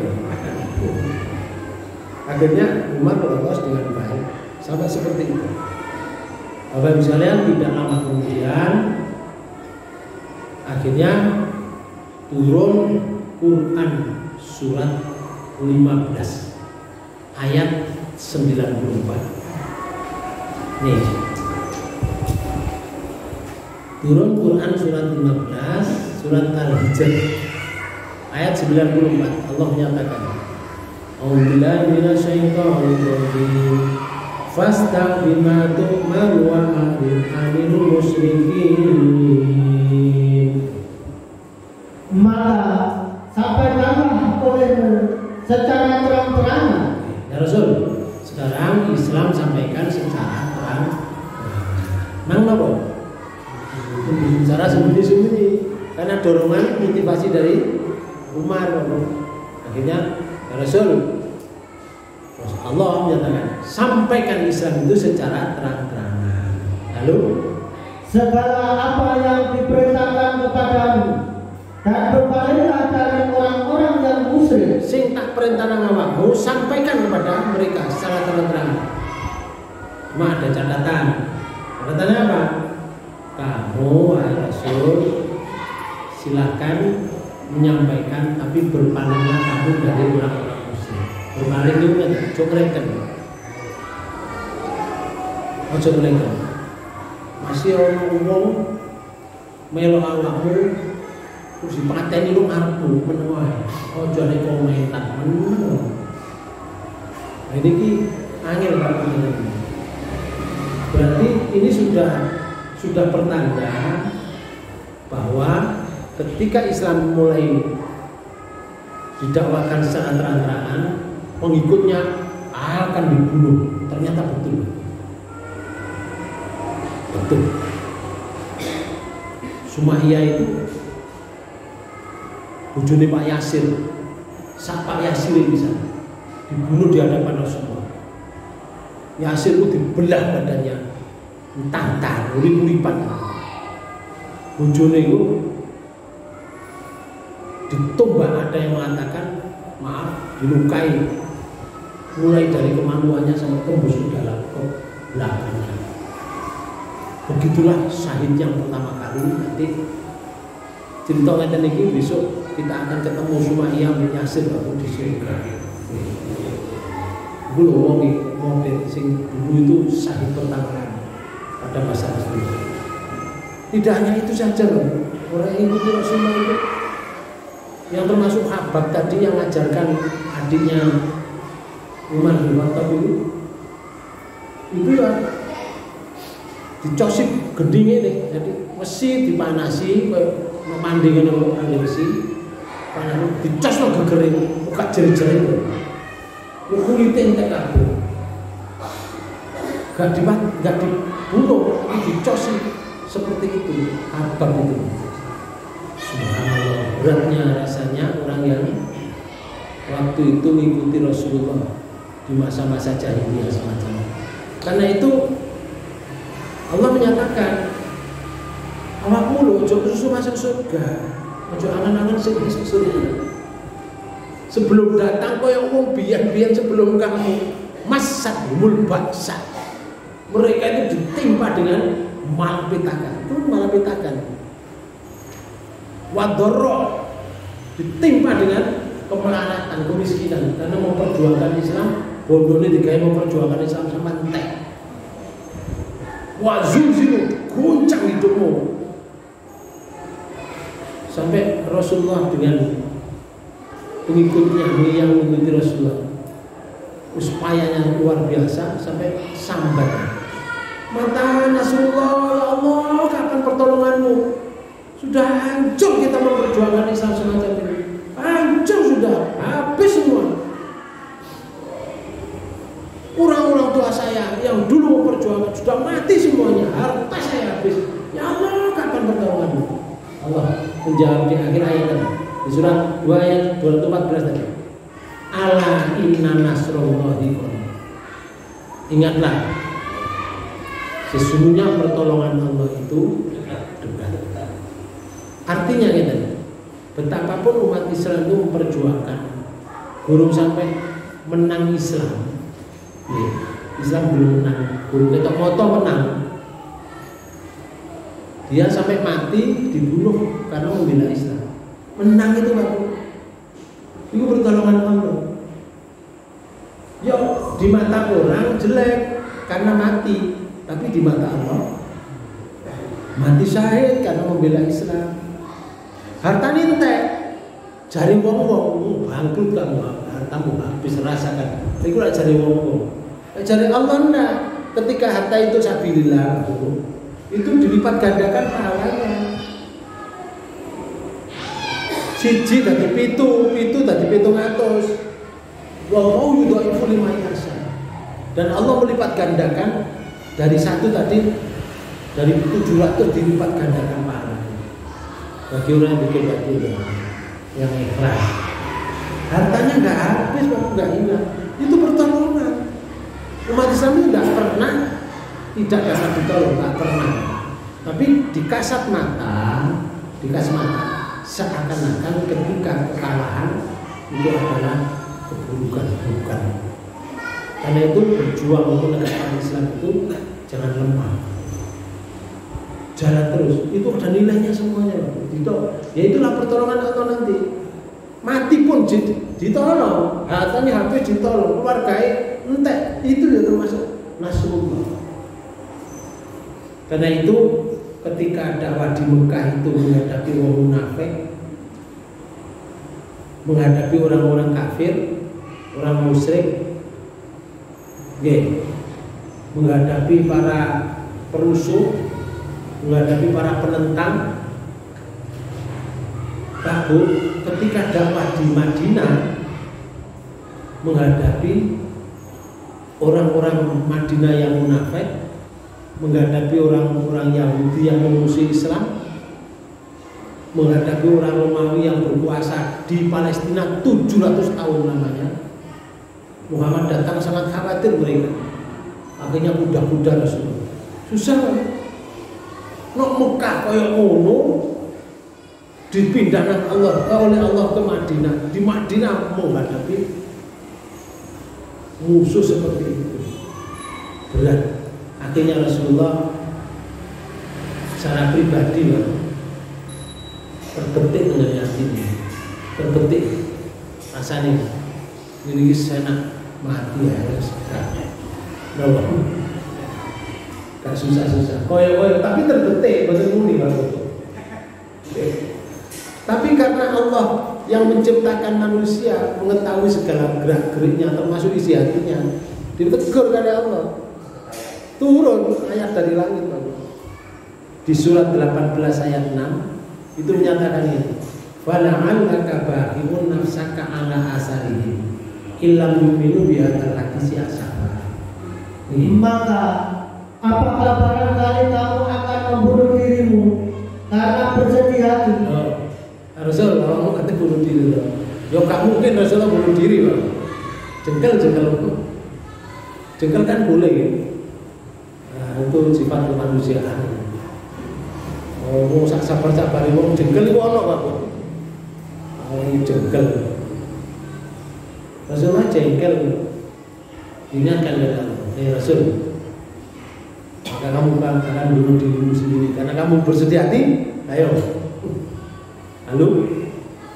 Akhirnya Umar lolos dengan baik. Sampai seperti itu. Bapak Ibu sekalian, tidak lama kemudian akhirnya turun Quran surat 15 ayat 94. Nih, turun Quran surat 15 surat Al-Hijr ayat 94. Allah menyatakan, A'udzubillahi minasyaitonir rajim. Fastaq bima tu'mar wa a'rid 'anil musyrikin. Maka sampaikanlah olehmu secara terang-terangan. Ya Rasul, sekarang Islam sampaikan secara terang. Nang napa? Secara sembunyi-sembunyi karena dorongan motivasi dari Umar. Akhirnya ya Rasul, Allah menyatakan sampaikan Islam itu secara terang-terangan. Lalu Segala apa yang diperintahkan kepadamu dan berpaling dari orang-orang yang musyrik. sing tak perintah nang awakmu sampaikan kepada mereka secara terang-terangan. Cuma ada catatan. Catatannya apa? Kamu wahai Rasul silakan menyampaikan, tapi berpalinglah kamu dari orang-orang musyrik. Berpaling itu kan cokreken. Ojo ngleken. Masih ngomong melo awakmu terus dipateni lu ngarepmu menawa. Ojo nek komentar menawa. Nah ini ki angel Pak. Berarti ini sudah pertanda bahwa ketika Islam mulai didakwakan secara terang-terangan, pengikutnya akan dibunuh. Ternyata betul. Betul. Sumayyah itu bojone Pak Yasir, Pak Yasir bisa dibunuh di hadapan Rasulullah. Yasir itu dibelah badannya, entah urip-uripan. Bojone itu ditumbak, ada yang mengatakan maaf dilukai mulai dari kemaluannya sampai tembus ke dalam ke belakangnya. Begitulah syahid yang pertama kali. Nanti cerita ngeten iki besok kita akan ketemu Sumayyah bin Yasir baru di surga. Dulu wong sing dulu itu syahid pertama kali pada masa Rasulullah. Tidak hanya itu saja loh, orang yang ikuti Rasulullah itu yang termasuk Habab tadi yang mengajarkan adiknya Umar bin Khattab itu ya dicosip gending ini, jadi mesti dipanasi memandingkan dengan besi, panas dicos lo gegering, buka jari-jari itu, kulitnya entek kabeh, gak dibunuh, tapi dicosi seperti itu, Habab itu. Subhanallah, beratnya rasanya orang yang waktu itu mengikuti Rasulullah di masa-masa jahiliyah semacam. Karena itu Allah menyatakan, awakmu lho ojo susu masuk surga, ojo angan-angan sing masuk surga. Sebelum datang koyo wong biyen-biyen sebelum kamu masahumul baksa. Mereka itu ditimpa dengan malapetakan. Itu malapetakan. Wadorro ditimpa dengan kemelaratan, kemiskinan karena memperjuangkan Islam. Bondone digawe memperjuangkan Islam sama entek. wa zulzilu, goncang hidupmu. Sampai Rasulullah dengan pengikutnya yang mengikuti Rasulullah upayanya luar biasa sampai sambat. Mata Nasrullah, ya Allah, kapan pertolonganmu? Sudah hancur kita memperjuangkan Islam semacam ini. Hancur sudah, habis semua. Orang-orang tua saya yang dulu memperjuangkan sudah mati semuanya, harta saya habis. Ya Allah, kapan pertolonganmu? Allah menjawab di akhir ayat tadi, di surat 2 ayat 214 tadi. Ala inna nasrullahi qarib. Ingatlah, sesungguhnya pertolongan Allah itu dekat. Artinya gitu, betapapun umat Islam itu memperjuangkan, gurung sampai menang Islam. Islam belum menang, gurung ketok moto menang. Dia sampai mati dibunuh karena membela Islam. Menang itu Pak. Itu pertolongan Allah. Ya di mata orang jelek karena mati, tapi di mata Allah mati syahid karena membela Islam. Harta nintek, jari wong-wong bangkrut kamu, hartamu habis rasakan. Itu lah jari wong-wong. Jari Allah enggak. Ketika harta itu sabilillah, itu dilipat gandakan pahalanya. Siji dadi pitu dadi 700. Wa mau yudhaifu liman yasha. Dan Allah melipat gandakan dari satu tadi, dari 700 dilipat gandakan pahalanya. Bagi orang yang bikin baju yang ikhlas, hartanya nggak habis, nggak hilang. Itu pertolongan. Umat Islam itu nggak pernah tidak dapat ditolong, nggak pernah. Tapi dikasat mata seakan-akan ketika kekalahan itu adalah keburukan. Karena itu berjuang untuk menegakkan Islam itu jangan lemah, jalan terus. Itu ada nilainya semuanya. Ya itulah pertolongan Allah nanti. Mati pun ditolong, hartanya habis ditolong, keluarganya entek, itu ya termasuk nasrullah. Karena itu ketika dakwah di Mekah itu menghadapi orang munafik, menghadapi orang-orang kafir, orang musyrik, menghadapi para perusuh, menghadapi para penentang. Lalu ketika dakwah di Madinah menghadapi orang-orang Madinah yang munafik, menghadapi orang-orang Yahudi yang memusuhi Islam, menghadapi orang Romawi yang berkuasa di Palestina 700 tahun lamanya, Muhammad datang sangat khawatir mereka. Akhirnya kuda-kuda Rasulullah. Susah kan? Nok Mekah kaya ngono dipindahkan oleh Allah ke Madinah. Di Madinah menghadapi musuh seperti itu berat. Akhirnya Rasulullah secara pribadi terbetik dengan yakinnya, terbetik rasanya ini saya mati ya harus gak susah-susah koyo tapi terbetik betul muni Pak. Tapi karena Allah yang menciptakan manusia mengetahui segala gerak-geriknya termasuk isi hatinya, ditegur oleh Allah. Turun ayat dari langit Pak. Di surat 18 ayat 6 itu menyatakan ini. Fala'allaka bahimun nafsaka ala asarihim illam yu'minu bihadzal hadisi asafa. Maka apakah barangkali kamu akan membunuh dirimu karena bersedih hati? Rasul, kamu kata bunuh diri loh. Ya gak mungkin Rasulullah bunuh diri Pak. Jengkel kan boleh ya. Nah, itu sifat kemanusiaan. Oh, sabar-sabar wong jengkel iku ono Pak. Jengkel. Rasulullah jengkel. Ingatkan dari Allah. Rasul, maka kamu akan bunuh dirimu sendiri karena kamu bersedih hati. Ayo. Lalu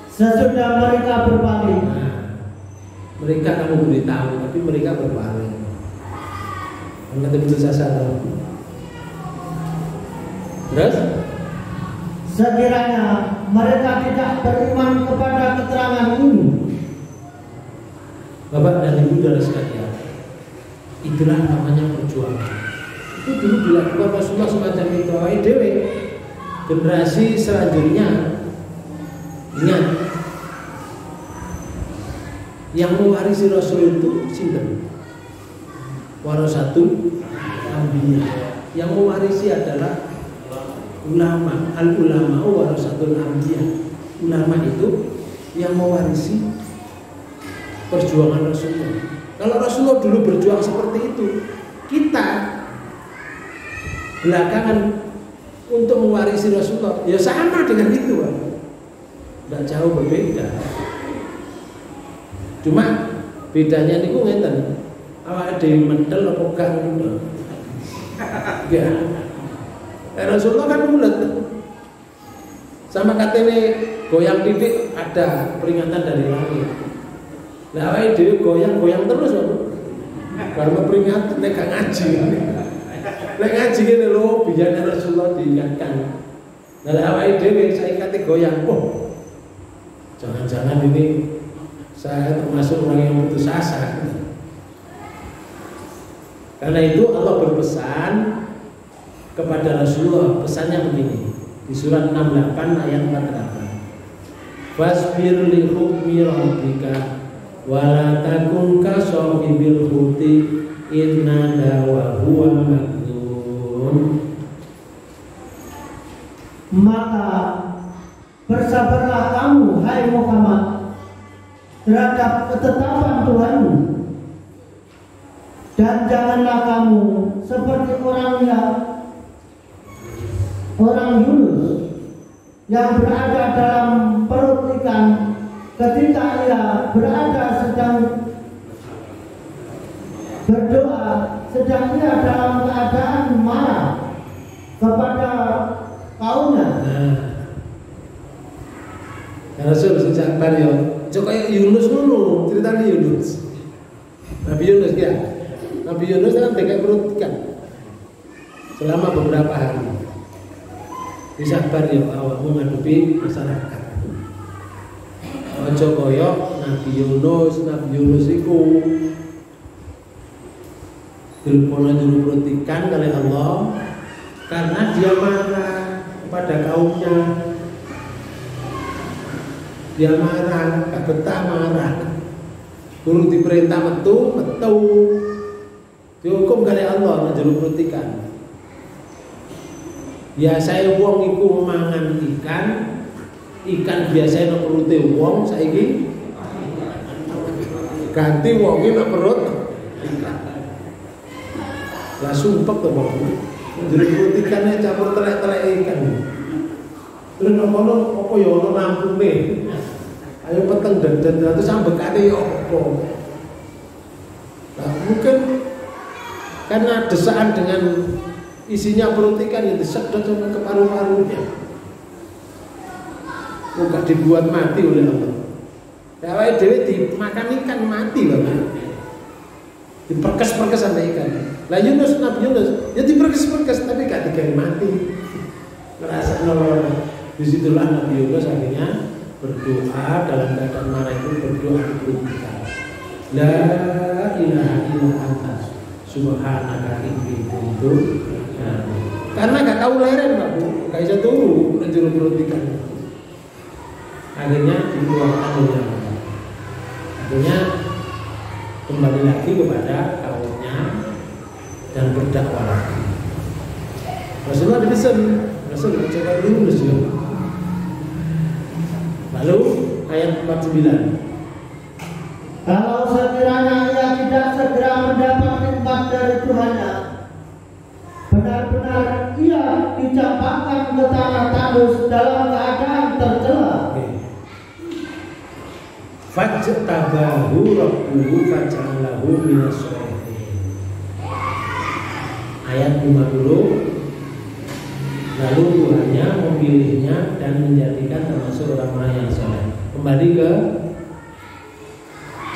sesudah mereka berpaling, mereka kamu beritahu, tapi mereka berpaling. Nanti putus asa. Terus sekiranya mereka tidak beriman kepada keterangan ini, Bapak dan Ibu saudara sekalian, itulah namanya perjuangan. Itu dulu dilakukan Rasulullah semacam itu. Dewe generasi selanjutnya ingat, yang mewarisi Rasul itu sinten? Warasatul Anbiya. Yang mewarisi adalah ulama. Al ulama warasatul anbiya. Ulama itu yang mewarisi perjuangan Rasulullah. Kalau Rasulullah dulu berjuang seperti itu, kita belakangan untuk mewarisi Rasulullah ya sama dengan itu, tidak jauh berbeda. Cuma bedanya niku ngeten, awake dhewe mentel apa gak ngono. Ya. Rasulullah kan mulet. Sama katene goyang titik ada peringatan dari langit. Lah awake dhewe goyang-goyang terus kok. Karena peringatan nek gak ngaji. Nek ngaji ngene lho, biyane Rasulullah diingatkan. Lah awake dhewe saiki goyang. Oh. Jangan-jangan ini saya termasuk orang yang putus asa. Karena itu Allah berpesan kepada Rasulullah, pesannya begini di surat 68 ayat 48. Wasbir li hukmi rabbika wa la takun ka sahibil huti inna dawa huwa makdzum. maka bersabarlah kamu hai Muhammad terhadap ketetapan Tuhanmu, dan janganlah kamu seperti orang Yunus yang berada dalam perut ikan ketika ia berada sedang berdoa, sedang ia dalam keadaan marah kepada kaumnya. Rasul sejak Mario, coba Yunus dulu ceritanya Yunus. Nabi Yunus ya, Nabi Yunus kan pegang perut ikan selama beberapa hari. Bisa Mario awak menghadapi masyarakat. Ojo koyok Nabi Yunus itu dilpona juru perut ikan oleh Allah karena dia marah kepada kaumnya. Dia marah, gak betah marah. Guru diperintah metu, dihukum kali Allah menjadi perut ikan. Biasanya wong iku mangan ikan biasanya nang perute wong, saiki ganti wong iki nang perut ikan. Lah sumpek to wong. Menjadi perut ikannya campur telek-telek ikan. Terus nopo apa ya ono rampune. Ayo peteng dan terus ambekane ya apa. Nah, mungkin karena desaan dengan isinya perut ikan yang disedot sampai ke paru-parunya. Bukan dibuat mati oleh Allah. Awake dhewe dimakan ikan mati banget. Diperkes-perkes sama ikan. Lah Yunus, Nabi Yunus, ya diperkes-perkes tapi gak digawe mati. Ngerasa nolong. Disitulah Nabi Yunus akhirnya berdoa dalam keadaan marah itu berdoa kepada La ilaha illa anta subhanaka inni kuntu. Karena gak tahu leren Pak Bu, gak bisa turu menjuru perut ikan. Akhirnya dikeluarkan oleh Allah. Akhirnya kembali lagi kepada kaumnya dan berdakwah lagi. Rasulullah dipesan, Rasul coba dulu Rasul. Lalu ayat 49. Kalau sekiranya ia tidak segera mendapat nikmat dari Tuhannya, benar-benar ia dicampakkan ke tanah tandus dalam keadaan tercela. Fajtabahu rabbuhu faj'alahu minas sholihin. Ayat 50. Lalu Tuhannya memilihnya dan menjadikan termasuk orang-orang yang soleh. Kembali ke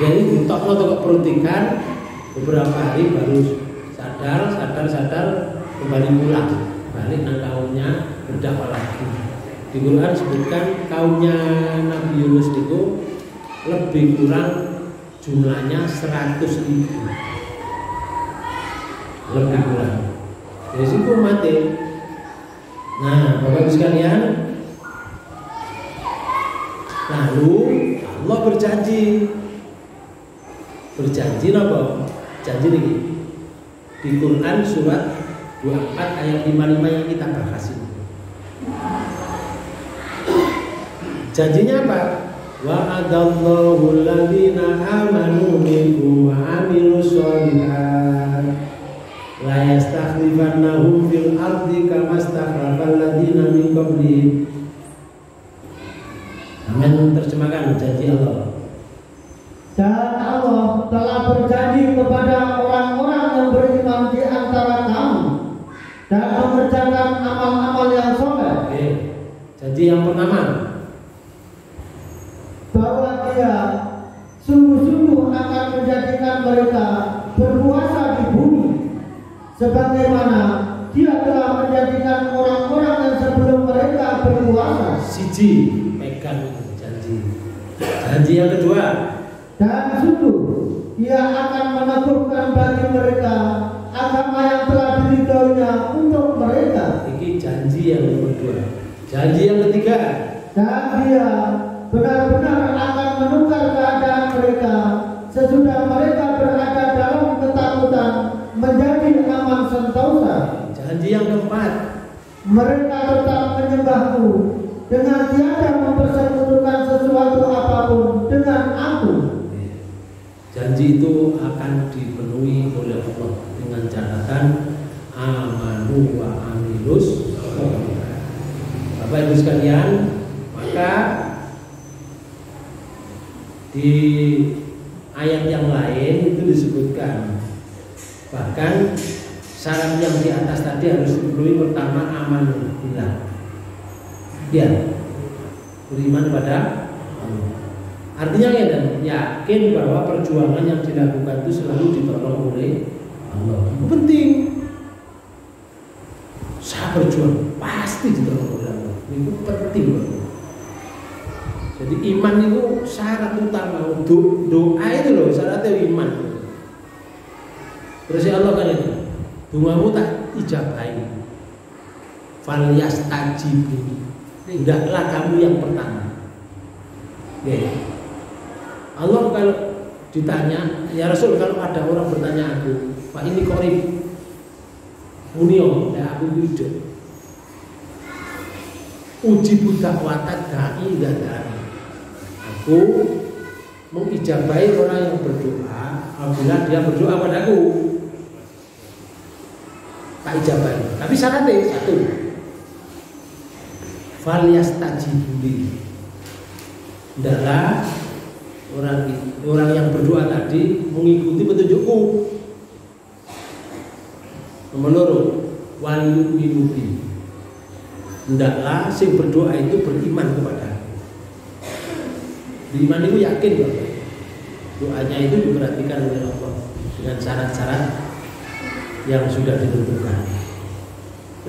jadi ditokno ke perut ikan beberapa hari baru sadar kembali pulang balik nang kaumnya berdakwah lagi. Di Quran sebutkan kaumnya Nabi Yunus itu lebih kurang jumlahnya 100.000, lebih kurang. Dari situ mati. Nah, Bapak Ibu sekalian, lalu Allah berjanji apa? Janji ini di Quran surat 24 ayat 55 yang kita bahas ini. Janjinya apa? Wa'adallahu alladhina amanu minkum wa 'amilus sholihat la yastakhlifannahum fil ardi kama stakhlafal ladzina min qablihim. Amin, terjemahkan janji Allah. Dan Allah telah berjanji kepada orang-orang yang beriman di antara kamu dan mengerjakan amal-amal yang soleh. Oke. Janji yang pertama, bahwa Dia sungguh-sungguh akan menjadikan mereka berkuasa di bumi, sebagaimana Dia telah menjadikan orang-orang yang sebelum mereka berkuasa. siji, pegang janji. Janji yang kedua, Dan sungguh Dia akan meneguhkan bagi mereka agama yang telah diridhoinya untuk mereka. ini janji yang kedua. Janji yang ketiga, Dan Dia benar-benar akan menukar keadaan mereka sesudah mereka berada dalam ketakutan menjadi aman sentosa. janji yang keempat, Mereka tetap menyembahku dengan tiada mempersekutukan sesuatu apapun dengan aku. janji itu akan dipenuhi oleh Allah dengan catatan amanu wa amilus sholihat. Bapak Ibu sekalian, maka di ayat yang lain itu disebutkan bahkan syarat yang di atas tadi harus dipenuhi. Pertama, aman billah, ya, beriman pada Allah. Artinya yakin bahwa perjuangan yang dilakukan itu selalu ditolong oleh Allah. Itu penting. Saya berjuang pasti ditolong oleh Allah. Itu penting banget. Jadi iman itu syarat utama. Doa itu loh syaratnya iman. Terus Allah kan itu, doamu tak ijabahi. Falyastajibu. Hendaklah kamu yang pertama. Ya. Allah kalau ditanya, ya Rasul, kalau ada orang bertanya aku, Pak ini korib, unio, ya aku hidup. Uji budak watak da'i dadari. Aku mengijabahi orang yang berdoa apabila dia berdoa padaku. Tak ijabahi. Tapi syaratnya satu. Falyastajibuli. Hendaklah orang yang berdoa tadi mengikuti petunjukku. Nomor loro, wal yu'minu bi. Hendaklah sing berdoa itu beriman kepada aku. Beriman itu yakin bahwa doanya itu diperhatikan oleh Allah dengan syarat-syarat yang sudah ditentukan.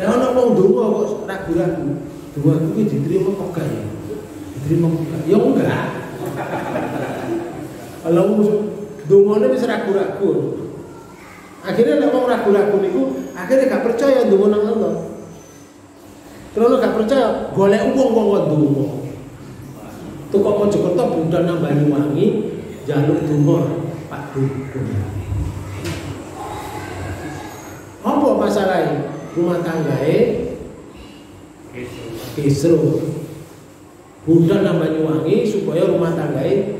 Nah, orang mau donga kok ragu-ragu. Doa itu diterima kok enggak ya? Diterima kok enggak? Ya enggak. Kalau dongane wis ragu-ragu. Akhirnya nek wong ragu-ragu niku akhirnya gak percaya ndonga nang Allah. Kalau gak percaya golek wong ndonga. Tukok Mojokerto budal nang Banyuwangi jaluk donga Pak Dukun. Apa masalahnya? Rumah tanggae kisruh. Budal nang Banyuwangi supaya rumah tanggae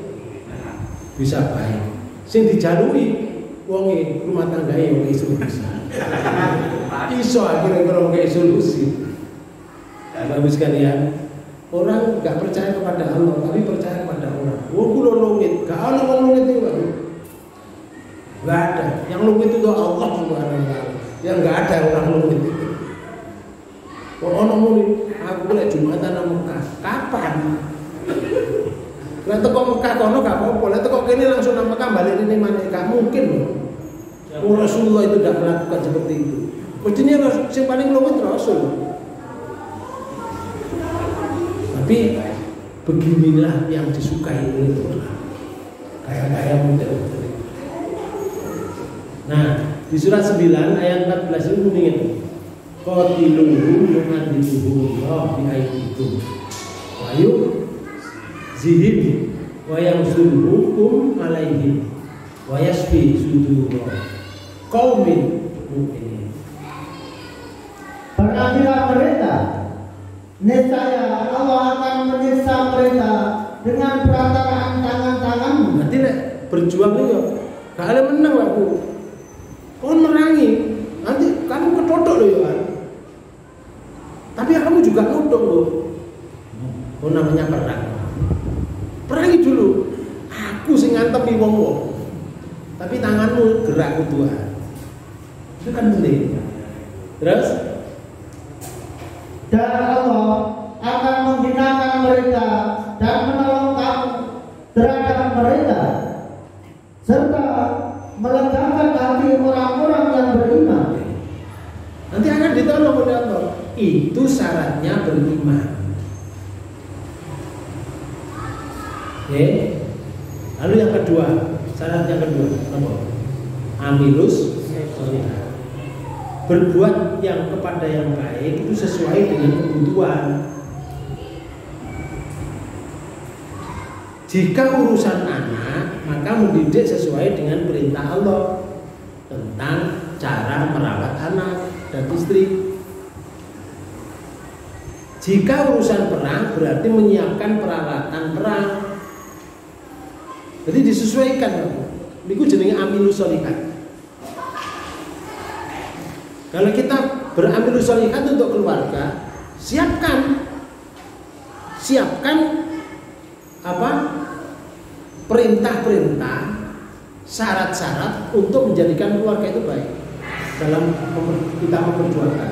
bisa baik. Sing dijalui wonge rumah tanggae yo iso bisa. Iso akhirnya kalau kayak solusi. Bapak sekalian, orang nggak percaya kepada Allah tapi percaya kepada orang. Wong kula lungit, gak ana wong lungit itu. Gak ada. Yang lungit itu Allah Subhanahu wa taala. Yang gak ada orang lungit itu. Kok ono muni aku lek Jumatan nang Mekah. Kapan? Lah teko Mekah kono gak apa-apa, lah teko kene langsung nang Mekah balik ini mana gak mungkin loh. Rasulullah itu tidak melakukan seperti itu. Mestinya yang paling luwih Rasul. Tapi beginilah yang disukai oleh Tuhan. Kayak model. Nah, di surat 9 ayat 14 itu bunyinya qatiluhum yu'adiluhum Allah bi'aidikum wa yu'zihim wa yansurukum alaihim wa yashfi sudur qaumin mu'minin. Perangilah mereka, niscaya Allah akan menyiksa mereka dengan perantaraan tangan-tanganmu. Nanti nek berjuang itu kalian menang lah bu. Kau merangi, nanti kamu ketodok loh ya. Tapi kamu juga nodok loh. Oh namanya perang. Perangi dulu. Aku sing ngantemi wong-wong. Tapi tanganmu gerak Tuhan. Itu kan penting. Terus Dan Allah akan menghinakan mereka dan menolong kamu terhadap mereka, serta melegakan hati orang-orang yang beriman. nanti akan ditolong oleh Allah. Itu syaratnya beriman. Oke. Lalu yang kedua, syarat yang kedua apa? Amilus solihah. Berbuat yang kepada yang baik itu sesuai dengan kebutuhan. Jika urusan anak, maka mendidik sesuai dengan perintah Allah tentang cara merawat anak dan istri. Jika urusan perang, berarti menyiapkan peralatan perang. Jadi disesuaikan. Niku jenenge amilus solihat. Kalau kita beramilus solihat untuk keluarga, siapkan apa? Perintah-perintah, syarat-syarat untuk menjadikan keluarga itu baik dalam kita memperjuangkan.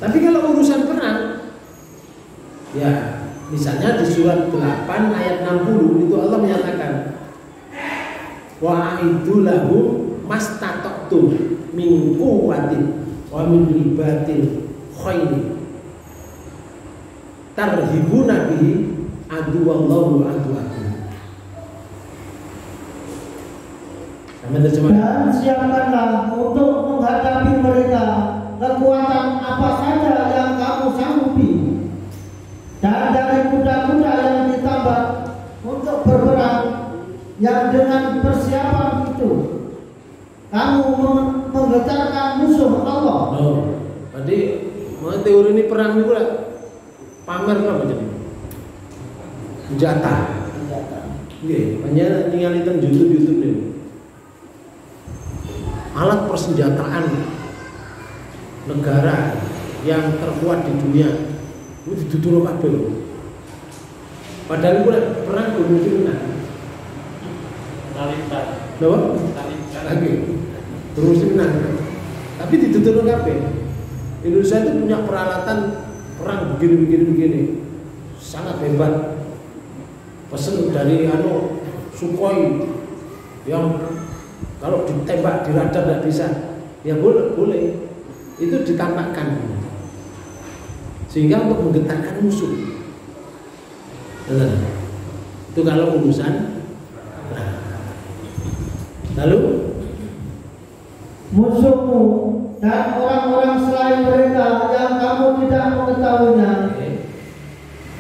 Tapi kalau urusan perang, ya misalnya di surat 8 ayat 60 itu Allah menyatakan wa'idul lahum mastata'tum min quwwatin wa min ribatil khayli tarhibuna bihi aduwallahu aduwakum. Sama terjemahan. Dan siapkanlah untuk menghadapi mereka kekuatan apa saja yang kamu sanggupi, dan dari kuda-kuda yang ditambah untuk berperang, yang dengan persiapan itu kamu menggetarkan musuh Allah. Oh, tadi teori ini perang itu lah pamer apa jadi? Senjata. Iya, banyak tinggal itu YouTube nih. Alat persenjataan negara yang terkuat di dunia itu ditutur kabeh. Padahal itu perang mungkin menang. Taliban. Loh? Taliban. Lagi. Terus menang. Tapi ditutur kabeh. Indonesia itu punya peralatan perang begini. Sangat hebat. Pesen dari Sukhoi yang kalau ditembak di radar tidak bisa. Ya boleh. Itu ditampakkan sehingga untuk menggetarkan musuh. Itu kalau urusan. Lalu Musuhmu dan orang-orang selain mereka yang kamu tidak mengetahuinya,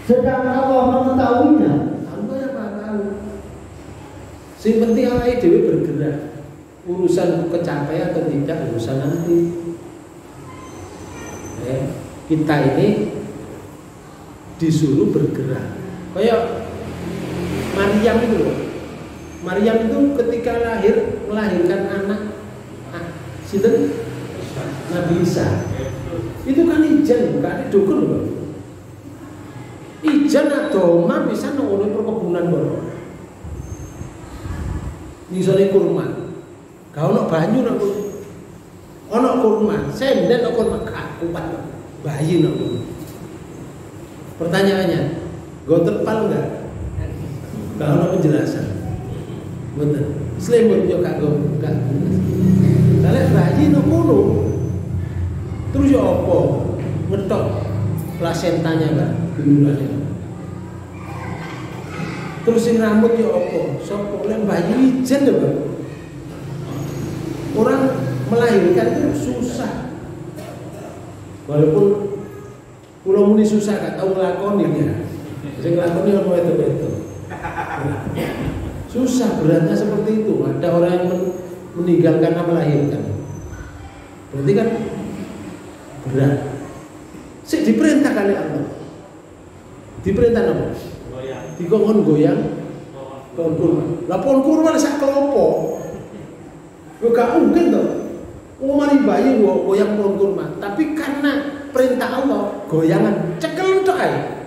sedang Allah mengetahuinya. Allah yang Maha tahu. Sing penting awake dhewe bergerak. Urusan kecapai atau tidak urusan nanti. Kita ini disuruh bergerak. Kayak Maryam itu loh. Maryam itu ketika melahirkan anak sinten Nabi Isa. Itu kan ijen bukan dukun loh. Ijen adoma bisa nang perkebunan lho. Misale kurma. Gak ono banyu nang ono kurma, senden ono kurma gak kuat bayi nang. Pertanyaannya, gue terpal enggak? Gak ono penjelasan. Betul. Selimut yo kanggo gak. Lek bayi no kono. Terus yo apa? Ngetok plasentanya Mbak, duluannya. Terus sing rambut yo apa? Sopo lek bayi ijen lho, Mbak. Orang melahirkan itu susah. Walaupun pulau muni susah gak tahu ngelakoni ya. Sing ngelakoni orang itu. Susah, beratnya seperti itu. Ada orang yang meninggal karena melahirkan. Berarti kan berat. Sik diperintah kali Allah. Diperintah apa? Dikongkon goyang pohon kurma. Lah pohon kurma sak kelompok. Yo gak mungkin toh. Umari bayi goyang pohon kurma, tapi karena perintah Allah goyangan cekel tok ae.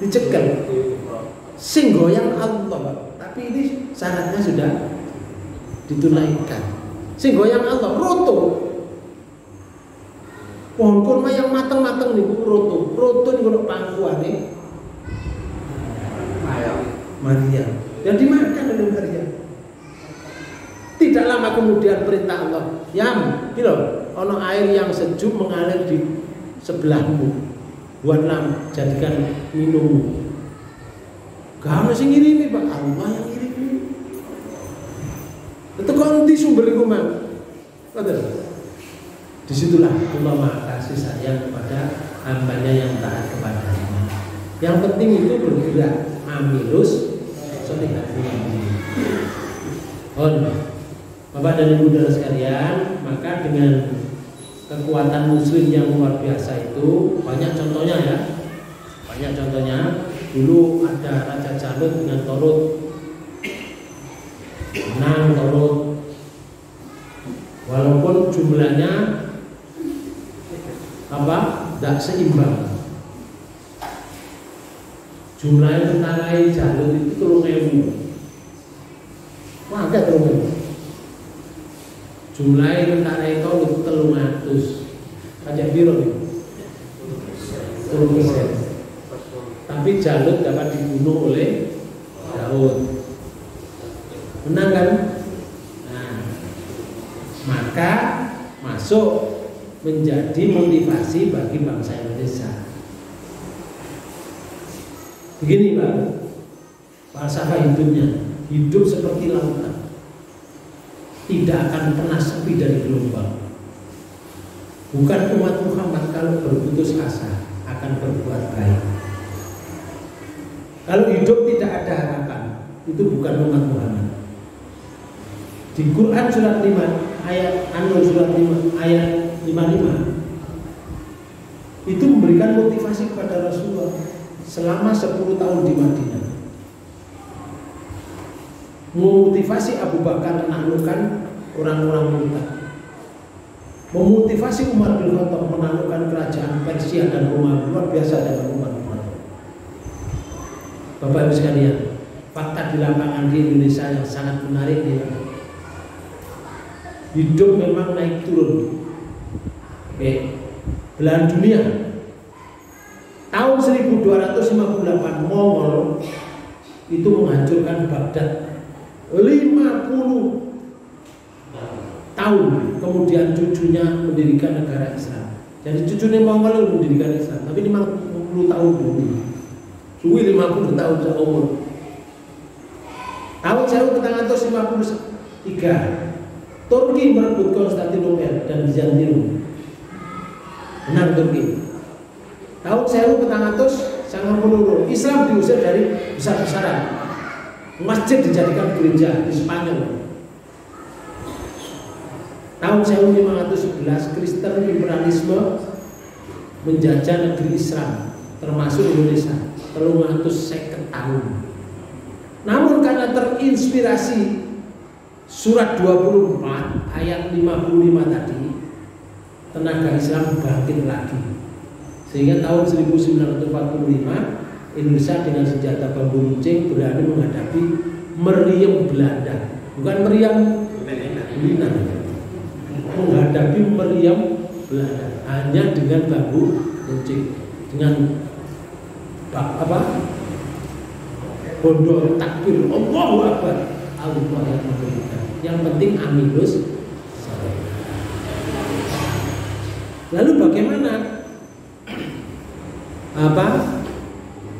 Dicekel. Sing goyang Allah, tapi ini syaratnya sudah ditunaikan. Sing goyang Allah, roto. Pohon kurma yang mateng-mateng niku roto. Roto niku pangkuane Maria. Dan dimakan oleh Maria. Tidak lama kemudian perintah Allah, "Yam, iki lho, ana air yang sejuk mengalir di sebelahmu. Buatlah jadikan minummu." Gak sing ngirimi Pak, Allah yang ngirimi. Itu konti sumber iku mang. Betul. Disitulah Allah Maha kasih sayang kepada hambanya yang taat kepadanya. Yang penting itu bergerak amilus solidatin. Bapak dan Ibu saudara sekalian, maka dengan kekuatan muslim yang luar biasa itu banyak contohnya ya. Banyak contohnya. Dulu ada Raja Jalut dengan Torut, menang Torut, walaupun jumlahnya tidak seimbang. Jumlahnya tentara Jalut itu 3.000. Wah, agak 3.000. Jumlahnya tentara Torut 300. Kayak biro nih. 10%. Tapi Jalut dapat dibunuh oleh Daud. Menang kan? Nah, maka masuk menjadi motivasi bagi bangsa Indonesia. Begini Pak, falsafah hidupnya, hidup seperti lautan, tidak akan pernah sepi dari gelombang. Bukan umat Muhammad kalau berputus asa akan berbuat baik. Kalau hidup tidak ada harapan, itu bukan umat Muhammad. Di Quran surat 5 ayat surat 5 ayat 55 itu memberikan motivasi kepada Rasulullah selama 10 tahun di Madinah. Memotivasi Abu Bakar menaklukkan orang-orang murtad. Memotivasi Umar bin Khattab menaklukkan kerajaan Persia dan Romawi. Luar biasa dalam umat. Bapak Ibu sekalian, fakta di lapangan di Indonesia yang sangat menarik ya. Hidup memang naik turun. Belahan dunia. Tahun 1258 Mongol itu menghancurkan Baghdad. 50 tahun kemudian cucunya mendirikan negara Islam. Jadi cucunya Mongol mendirikan Islam, tapi 50 tahun dulu. Suwi 50 tahun seumur. Tahun 1953 Turki merebut Konstantinopel dan Bizantium. Menang Turki. Tahun 1990 Islam diusir dari besar-besaran. Masjid dijadikan gereja di Spanyol. Tahun 1511 Kristen imperialisme menjajah negeri Islam termasuk Indonesia. 350 tahun. Namun karena terinspirasi surat 24 ayat 55 tadi, tenaga Islam bangkit lagi. Sehingga tahun 1945 Indonesia dengan senjata bambu runcing berani menghadapi meriam Belanda. Bukan meriam Belanda. Menghadapi meriam Belanda hanya dengan bambu runcing, dengan bondol takbir Allahu Akbar. Allah yang memberikan. Yang penting amilus saleh. Lalu bagaimana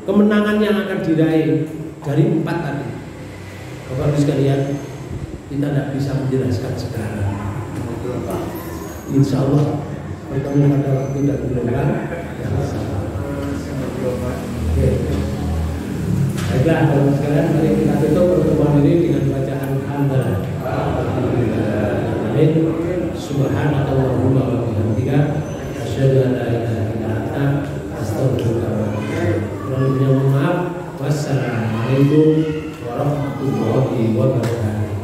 kemenangan yang akan diraih dari 4 tadi? Bapak Ibu sekalian, kita tidak bisa menjelaskan sekarang. Insya Allah bertemu pada waktu dan gelombang yang sama. Oke. Baiklah, Bapak sekalian, mari kita tutup pertemuan ini dengan bacaan hamdalah. Amin. Subhanallahumma wa bihamdika asyhadu an la ilaha illa anta astaghfiruka wa atubu ilaik. Mohon maaf. Wassalamualaikum warahmatullahi wabarakatuh.